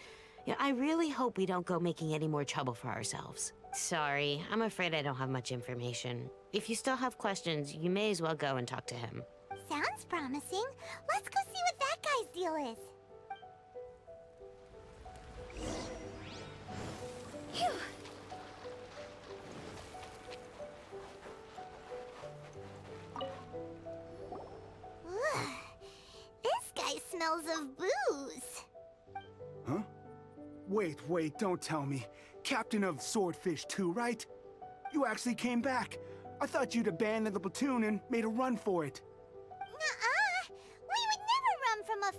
Yeah, I really hope we don't go making any more trouble for ourselves. Sorry, I'm afraid I don't have much information. If you still have questions, you may as well go and talk to him. Sounds promising. Let's go see what that guy's deal is. Phew. Ugh. This guy smells of booze. Huh? Wait, don't tell me. Captain of Swordfish 2, right? You actually came back. I thought you'd abandoned the platoon and made a run for it. Nuh-uh. We would never run from a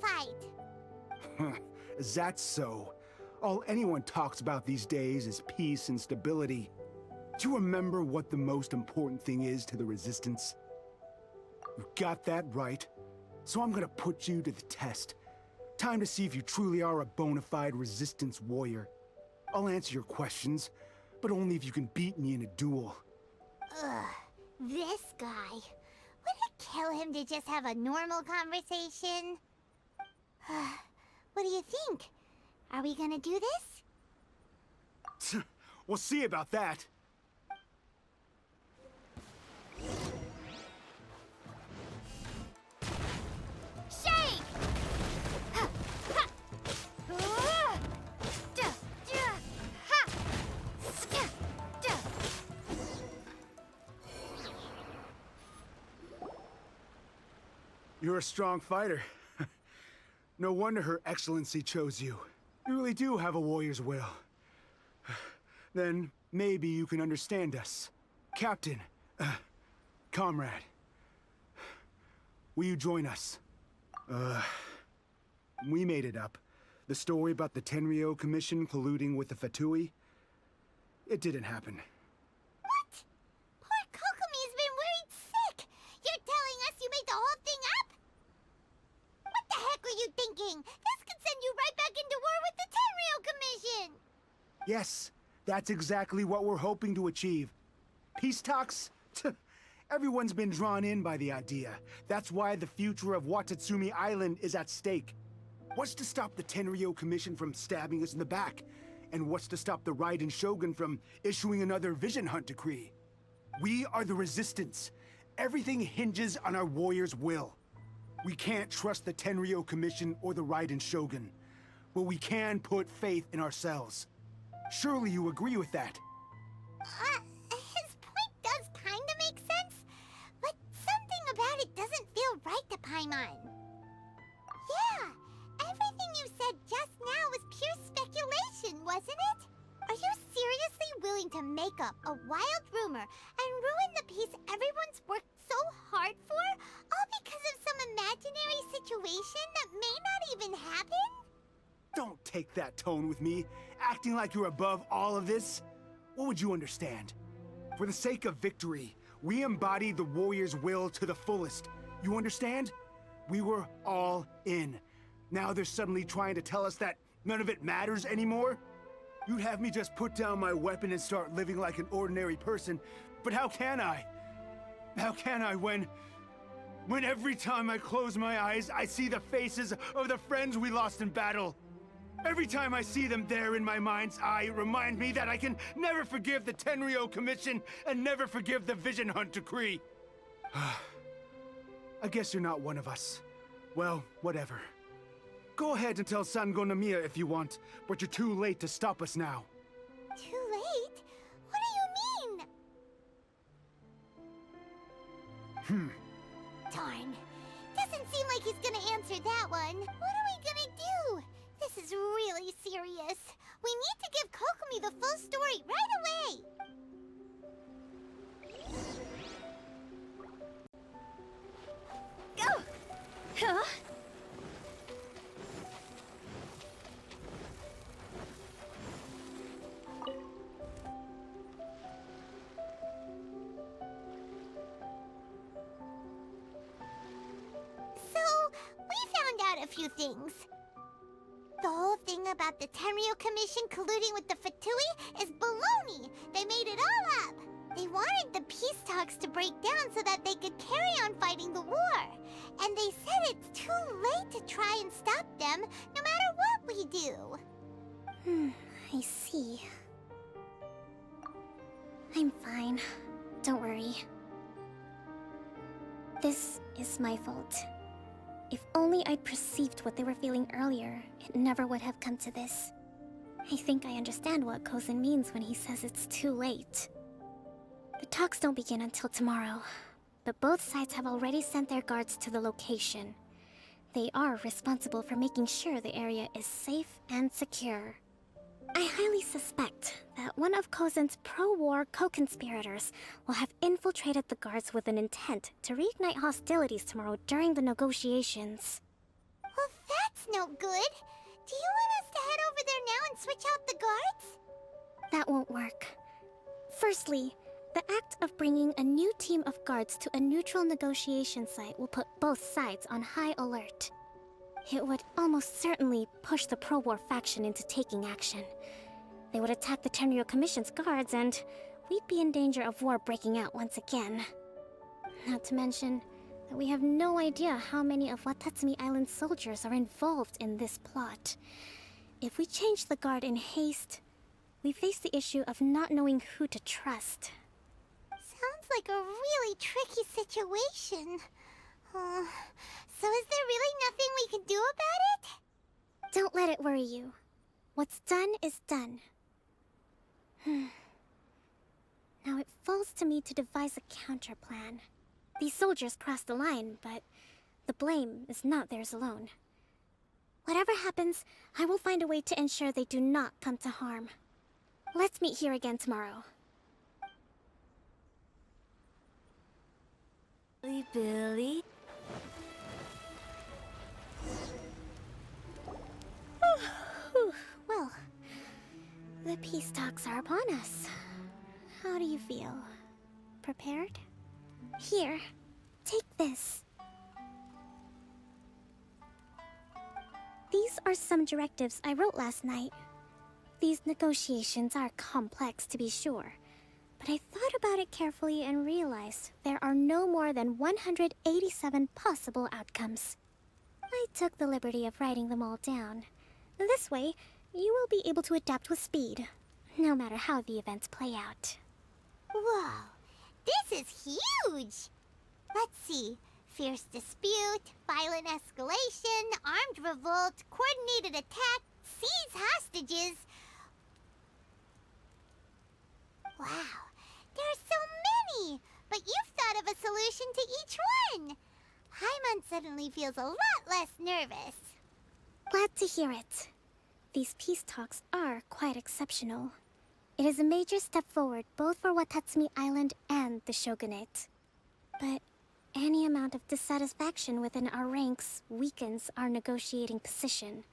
fight. Is that so? All anyone talks about these days is peace and stability. Do you remember what the most important thing is to the Resistance? You got that right. So I'm gonna put you to the test. Time to see if you truly are a bona fide Resistance warrior. I'll answer your questions, but only if you can beat me in a duel. Ugh, this guy. Would it kill him to just have a normal conversation? What do you think? Are we gonna do this? We'll see about that. Shake! Ha! Ha! Ja! Ja! Ha! Ska! Ja! You're a strong fighter. No wonder Her Excellency chose you. You really do have a warrior's will. Then maybe you can understand us. Captain, comrade, will you join us? We made it up. The story about the Tenryo Commission colluding with the Fatui, it didn't happen. What? Poor Kokomi's been worried sick. You're telling us you made the whole thing up? What the heck were you thinking? This could send you right back into war with the Tenryo Commission. Yes, that's exactly what we're hoping to achieve. Peace talks? Everyone's been drawn in by the idea. That's why the future of Watatsumi Island is at stake. What's to stop the Tenryo Commission from stabbing us in the back? And what's to stop the Raiden Shogun from issuing another Vision Hunt decree? We are the Resistance. Everything hinges on our warrior's will. We can't trust the Tenryo Commission or the Raiden Shogun, but we can put faith in ourselves. Surely you agree with that? His point does kinda make sense, but something about it doesn't feel right to Paimon. Yeah, everything you said just now was pure speculation, wasn't it? Are you seriously willing to make up a wild rumor and ruin the peace everyone's worked so hard for, all because of some imaginary situation that may not even happen? Don't take that tone with me, acting like you're above all of this. What would you understand? For the sake of victory, we embody the warrior's will to the fullest. You understand? We were all in. Now they're suddenly trying to tell us that none of it matters anymore? You'd have me just put down my weapon and start living like an ordinary person, but how can I? How can I when every time I close my eyes, I see the faces of the friends we lost in battle? Every time I see them there in my mind's eye, it reminds me that I can never forgive the Tenryo Commission and never forgive the Vision Hunt decree. I guess you're not one of us. Well, whatever. Go ahead and tell Sango Nomiya if you want, but you're too late to stop us now. Too late? What do you mean? Darn. Doesn't seem like he's gonna answer that one. What are we gonna do? This is really serious. We need to give Kokomi the full story right away. Go! Huh? So, we found out a few things. The whole thing about the Tenryo Commission colluding with the Fatui is baloney. They made it all up. They wanted the peace talks to break down so that they could carry on fighting the war. And they said it's too late to try and stop them, no matter what we do. I see. I'm fine. Don't worry. This is my fault. If only I'd perceived what they were feeling earlier, it never would have come to this. I think I understand what Kozin means when he says it's too late. The talks don't begin until tomorrow, but both sides have already sent their guards to the location. They are responsible for making sure the area is safe and secure. I highly suspect that one of Kozin's pro-war co-conspirators will have infiltrated the guards with an intent to reignite hostilities tomorrow during the negotiations. Well, that's no good. Do you want us to head over there now and switch out the guards? That won't work. Firstly, the act of bringing a new team of guards to a neutral negotiation site will put both sides on high alert. It would almost certainly push the pro-war faction into taking action. They would attack the Tenryo Commission's guards, and we'd be in danger of war breaking out once again. Not to mention that we have no idea how many of Watatsumi Island's soldiers are involved in this plot. If we change the guard in haste, we face the issue of not knowing who to trust. Sounds like a really tricky situation. So is there really nothing we can do about it? Don't let it worry you. What's done is done. Now it falls to me to devise a counterplan. These soldiers crossed the line, but the blame is not theirs alone. Whatever happens, I will find a way to ensure they do not come to harm. Let's meet here again tomorrow. Billy. Well, the peace talks are upon us. How do you feel? Prepared? Here, take this. These are some directives I wrote last night. These negotiations are complex, to be sure, but I thought about it carefully and realized there are no more than 187 possible outcomes. I took the liberty of writing them all down. This way, you will be able to adapt with speed, no matter how the events play out. Whoa, this is huge! Let's see. Fierce dispute, violent escalation, armed revolt, coordinated attack, seize hostages. Wow, there are so many! But you've thought of a solution to each one! Paimon suddenly feels a lot less nervous. Glad to hear it. These peace talks are quite exceptional. It is a major step forward both for Watatsumi Island and the Shogunate. But any amount of dissatisfaction within our ranks weakens our negotiating position.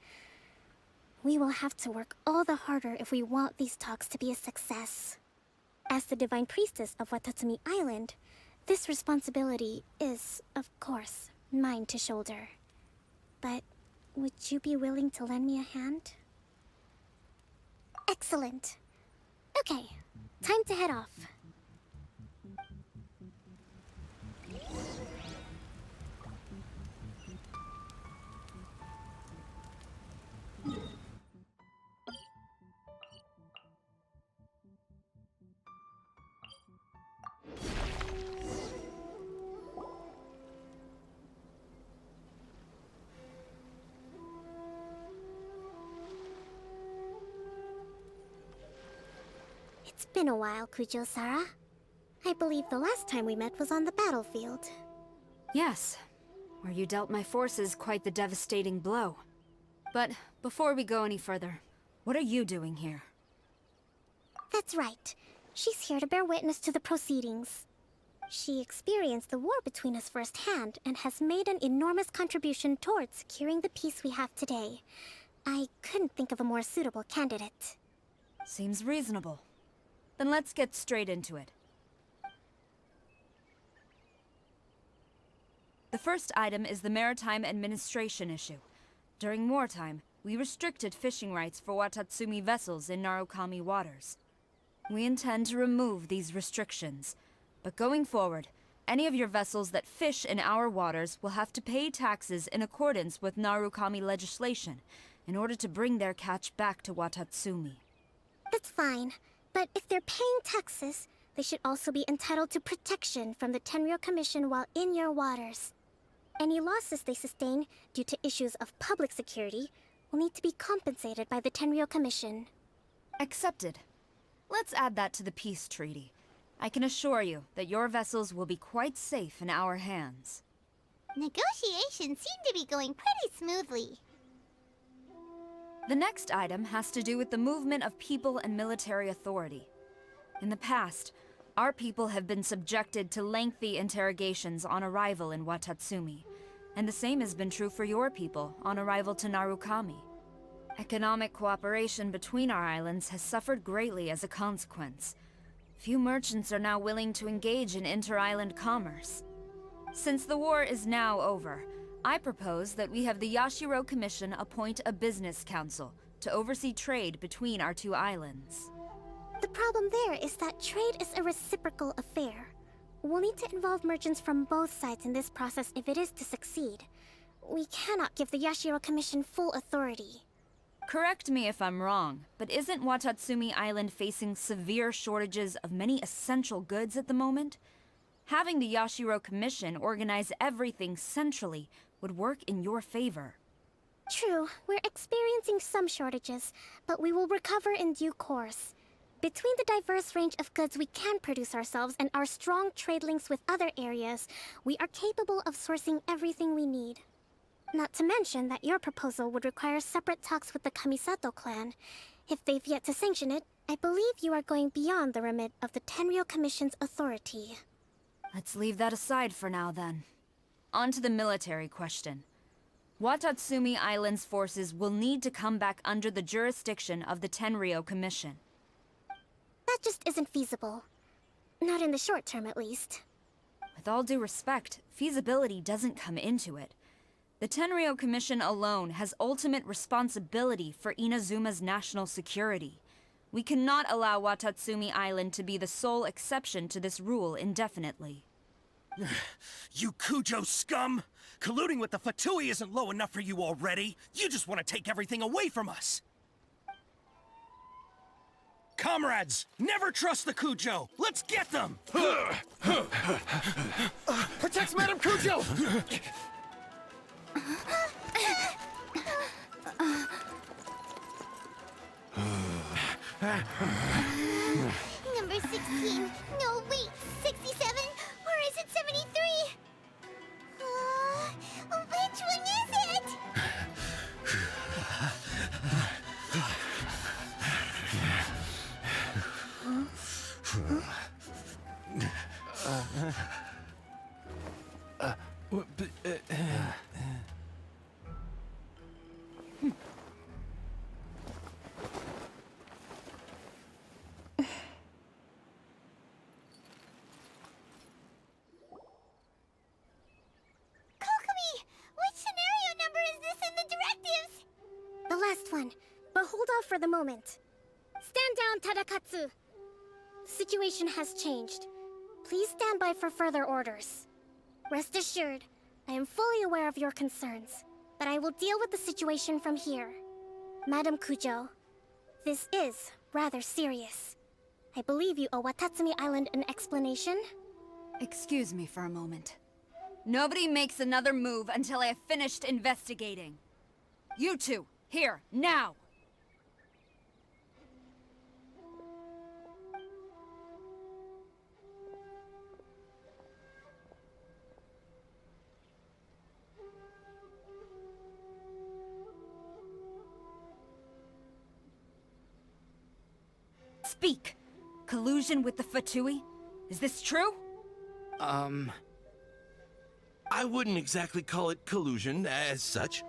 We will have to work all the harder if we want these talks to be a success. As the Divine Priestess of Watatsumi Island, this responsibility is, of course, mine to shoulder. But would you be willing to lend me a hand? Excellent. Okay, time to head off. It's been a while, Kujo-Sara. I believe the last time we met was on the battlefield. Yes, where you dealt my forces quite the devastating blow. But before we go any further, what are you doing here? That's right. She's here to bear witness to the proceedings. She experienced the war between us firsthand and has made an enormous contribution towards securing the peace we have today. I couldn't think of a more suitable candidate. Seems reasonable. Then let's get straight into it. The first item is the Maritime Administration issue. During wartime, we restricted fishing rights for Watatsumi vessels in Narukami waters. We intend to remove these restrictions, but going forward, any of your vessels that fish in our waters will have to pay taxes in accordance with Narukami legislation in order to bring their catch back to Watatsumi. That's fine, but if they're paying taxes, they should also be entitled to protection from the Tenryou Commission while in your waters. Any losses they sustain due to issues of public security will need to be compensated by the Tenryou Commission. Accepted. Let's add that to the peace treaty. I can assure you that your vessels will be quite safe in our hands. Negotiations seem to be going pretty smoothly. The next item has to do with the movement of people and military authority. In the past, our people have been subjected to lengthy interrogations on arrival in Watatsumi, and the same has been true for your people on arrival to Narukami. Economic cooperation between our islands has suffered greatly as a consequence. Few merchants are now willing to engage in inter-island commerce. Since the war is now over, I propose that we have the Yashiro Commission appoint a business council to oversee trade between our two islands. The problem there is that trade is a reciprocal affair. We'll need to involve merchants from both sides in this process if it is to succeed. We cannot give the Yashiro Commission full authority. Correct me if I'm wrong, but isn't Watatsumi Island facing severe shortages of many essential goods at the moment? Having the Yashiro Commission organize everything centrally would work in your favor. True, we're experiencing some shortages, but we will recover in due course. Between the diverse range of goods we can produce ourselves and our strong trade links with other areas, we are capable of sourcing everything we need. Not to mention that your proposal would require separate talks with the Kamisato clan. If they've yet to sanction it, I believe you are going beyond the remit of the Tenryou Commission's authority. Let's leave that aside for now, then. On to the military question. Watatsumi Island's forces will need to come back under the jurisdiction of the Tenryou Commission. That just isn't feasible. Not in the short term, at least. With all due respect, feasibility doesn't come into it. The Tenryou Commission alone has ultimate responsibility for Inazuma's national security. We cannot allow Watatsumi Island to be the sole exception to this rule indefinitely. You Kujo scum! Colluding with the Fatui isn't low enough for you already. You just want to take everything away from us. Comrades, never trust the Kujo. Let's get them! Protect Madame Kujo! Number 16. No, wait. 67? Or is it 73? Which one is it? The last one, but hold off for the moment. Stand down, Tadakatsu! The situation has changed. Please stand by for further orders. Rest assured, I am fully aware of your concerns, but I will deal with the situation from here. Madam Kujo, this is rather serious. I believe you owe Watatsumi Island an explanation? Excuse me for a moment. Nobody makes another move until I have finished investigating. You two, here, now! Speak! Collusion with the Fatui? Is this true? I wouldn't exactly call it collusion as such.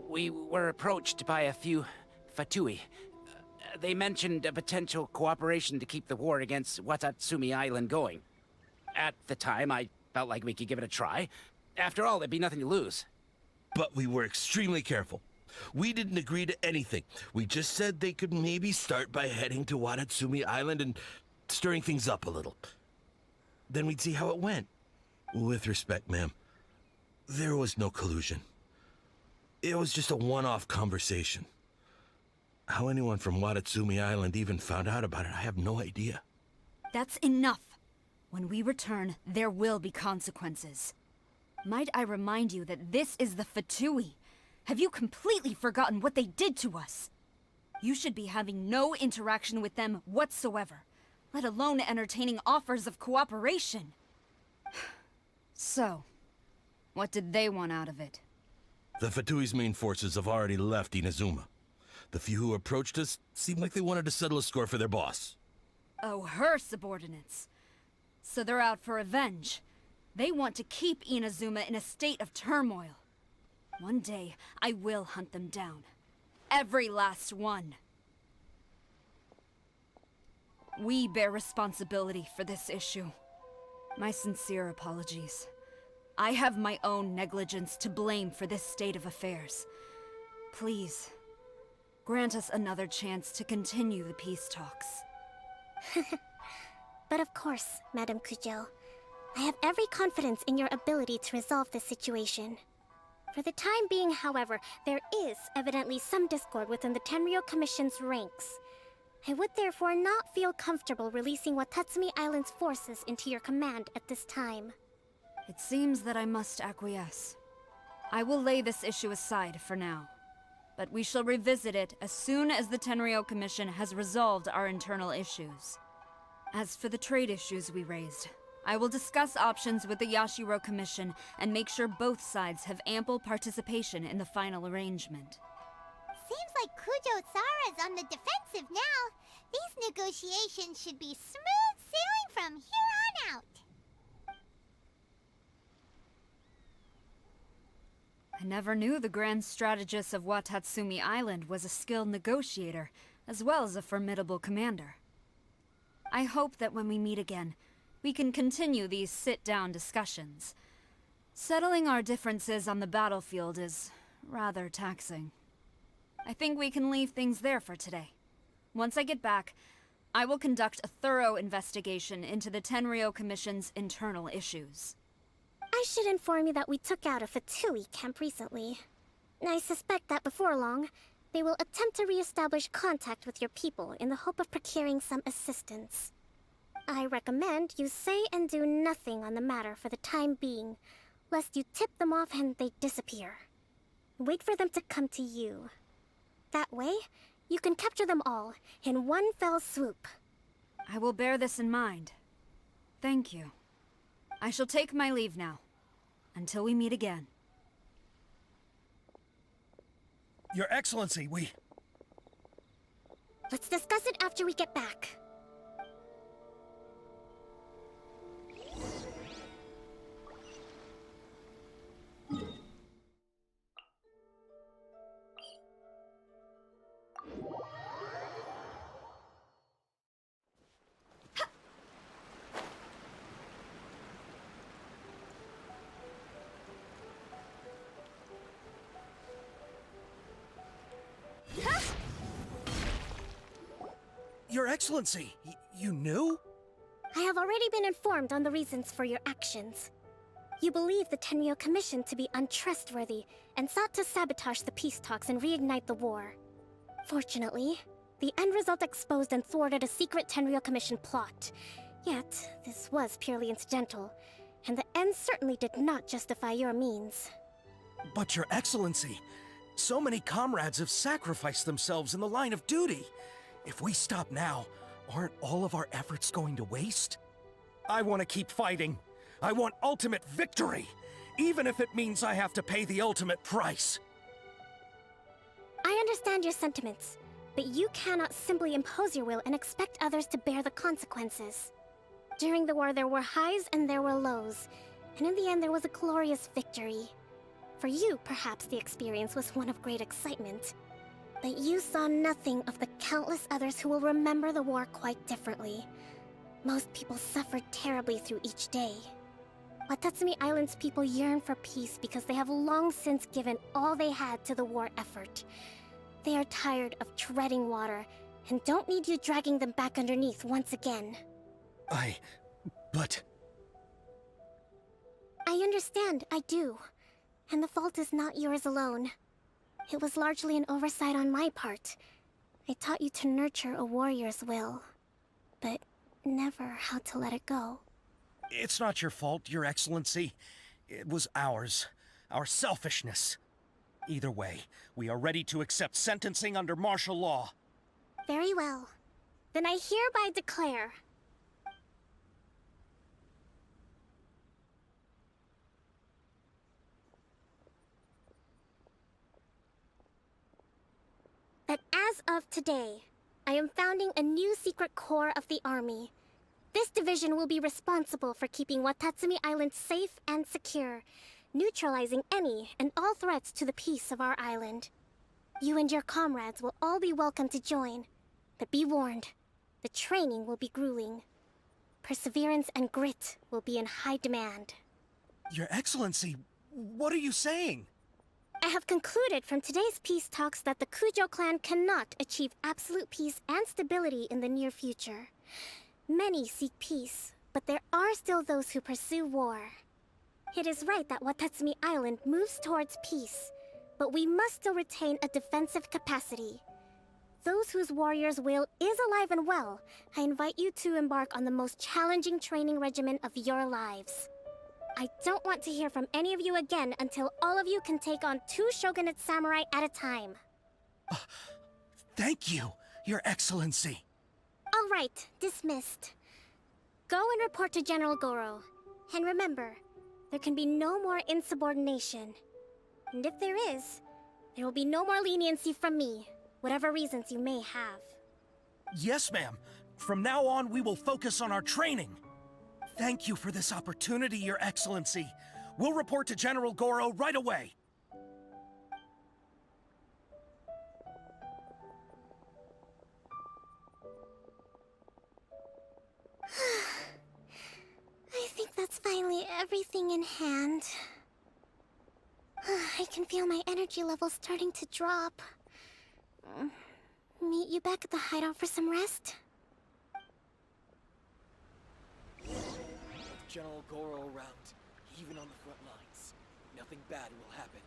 We were approached by a few Fatui. They mentioned a potential cooperation to keep the war against Watatsumi Island going. At the time, I felt like we could give it a try. After all, there'd be nothing to lose. But we were extremely careful. We didn't agree to anything. We just said they could maybe start by heading to Watatsumi Island and stirring things up a little. Then we'd see how it went. With respect, ma'am, there was no collusion. It was just a one-off conversation. How anyone from Watatsumi Island even found out about it, I have no idea. That's enough. When we return, there will be consequences. Might I remind you that this is the Fatui? Have you completely forgotten what they did to us? You should be having no interaction with them whatsoever, let alone entertaining offers of cooperation. So, what did they want out of it? The Fatui's main forces have already left Inazuma. The few who approached us seemed like they wanted to settle a score for their boss. Oh, her subordinates. So they're out for revenge. They want to keep Inazuma in a state of turmoil. One day, I will hunt them down. Every last one. We bear responsibility for this issue. My sincere apologies. I have my own negligence to blame for this state of affairs. Please, grant us another chance to continue the peace talks. But of course, Madame Kujo. I have every confidence in your ability to resolve this situation. For the time being, however, there is evidently some discord within the Tenryou Commission's ranks. I would therefore not feel comfortable releasing Watatsumi Island's forces into your command at this time. It seems that I must acquiesce. I will lay this issue aside for now. But we shall revisit it as soon as the Tenryou Commission has resolved our internal issues. As for the trade issues we raised, I will discuss options with the Yashiro Commission and make sure both sides have ample participation in the final arrangement. Seems like Kujo-sara's on the defensive now. These negotiations should be smooth sailing from here on out. I never knew the grand strategist of Watatsumi Island was a skilled negotiator, as well as a formidable commander. I hope that when we meet again, we can continue these sit-down discussions. Settling our differences on the battlefield is rather taxing. I think we can leave things there for today. Once I get back, I will conduct a thorough investigation into the Tenryou Commission's internal issues. I should inform you that we took out a Fatui camp recently. I suspect that before long, they will attempt to re-establish contact with your people in the hope of procuring some assistance. I recommend you say and do nothing on the matter for the time being, lest you tip them off and they disappear. Wait for them to come to you. That way, you can capture them all in one fell swoop. I will bear this in mind. Thank you. I shall take my leave now. Until we meet again. Your Excellency, we... Let's discuss it after we get back. Your Excellency, you knew? I have already been informed on the reasons for your actions. You believe the Tenryou Commission to be untrustworthy and sought to sabotage the peace talks and reignite the war. Fortunately, the end result exposed and thwarted a secret Tenryou Commission plot. Yet, this was purely incidental, and the end certainly did not justify your means. But Your Excellency, so many comrades have sacrificed themselves in the line of duty. If we stop now, aren't all of our efforts going to waste? I want to keep fighting. I want ultimate victory, even if it means I have to pay the ultimate price. I understand your sentiments, But you cannot simply impose your will and expect others to bear the consequences. During the war, there were highs and there were lows, and in the end, there was a glorious victory. For you, perhaps the experience was one of great excitement. But you saw nothing of the countless others who will remember the war quite differently. Most people suffered terribly through each day. Watatsumi Island's people yearn for peace because they have long since given all they had to the war effort. They are tired of treading water, and don't need you dragging them back underneath once again. But... I understand, I do. And the fault is not yours alone. It was largely an oversight on my part. I taught you to nurture a warrior's will, but never how to let it go. It's not your fault, Your Excellency. It was ours. Our selfishness. Either way, we are ready to accept sentencing under martial law. Very well. Then I hereby declare... that as of today, I am founding a new secret corps of the army. This division will be responsible for keeping Watatsumi Island safe and secure, neutralizing any and all threats to the peace of our island. You and your comrades will all be welcome to join, but be warned, the training will be grueling. Perseverance and grit will be in high demand. Your Excellency, what are you saying? I have concluded from today's peace talks that the Kujo clan cannot achieve absolute peace and stability in the near future. Many seek peace, but there are still those who pursue war. It is right that Watatsumi Island moves towards peace, but we must still retain a defensive capacity. Those whose warrior's will is alive and well, I invite you to embark on the most challenging training regimen of your lives. I don't want to hear from any of you again until all of you can take on 2 shogunate samurai at a time. Thank you, Your Excellency. All right, dismissed. Go and report to General Goro. And remember, there can be no more insubordination. And if there is, there will be no more leniency from me, whatever reasons you may have. Yes, ma'am. From now on, we will focus on our training. Thank you for this opportunity, Your Excellency. We'll report to General Goro right away. I think that's finally everything in hand. I can feel my energy levels starting to drop. Meet you back at the hideout for some rest? With General Goro around, even on the front lines, nothing bad will happen.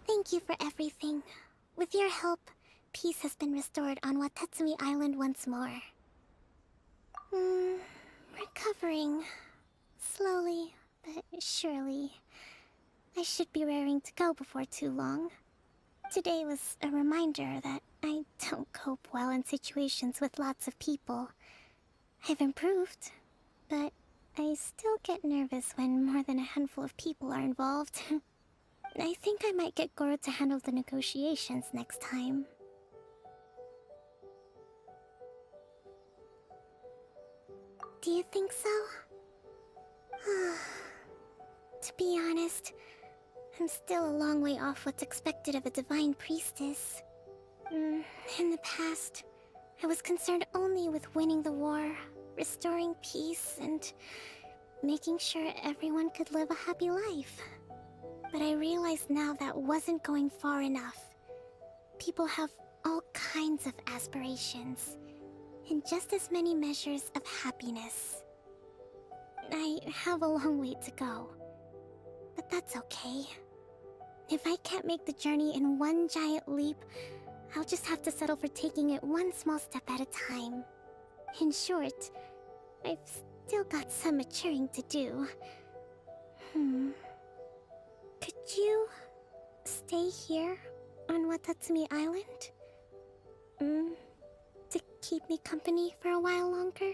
Thank you for everything. With your help, peace has been restored on Watatsumi Island once more. Recovering. Slowly, but surely. I should be raring to go before too long. Today was a reminder that I don't cope well in situations with lots of people. I've improved, but I still get nervous when more than a handful of people are involved. I think I might get Goro to handle the negotiations next time. Do you think so? To be honest, I'm still a long way off what's expected of a divine priestess. In the past, I was concerned only with winning the war, restoring peace, and making sure everyone could live a happy life. But I realize now that wasn't going far enough. People have all kinds of aspirations, and just as many measures of happiness. I have a long way to go, but that's okay. If I can't make the journey in one giant leap, I'll just have to settle for taking it one small step at a time. In short, I've still got some maturing to do. Could you stay here on Watatsumi Island? To keep me company for a while longer?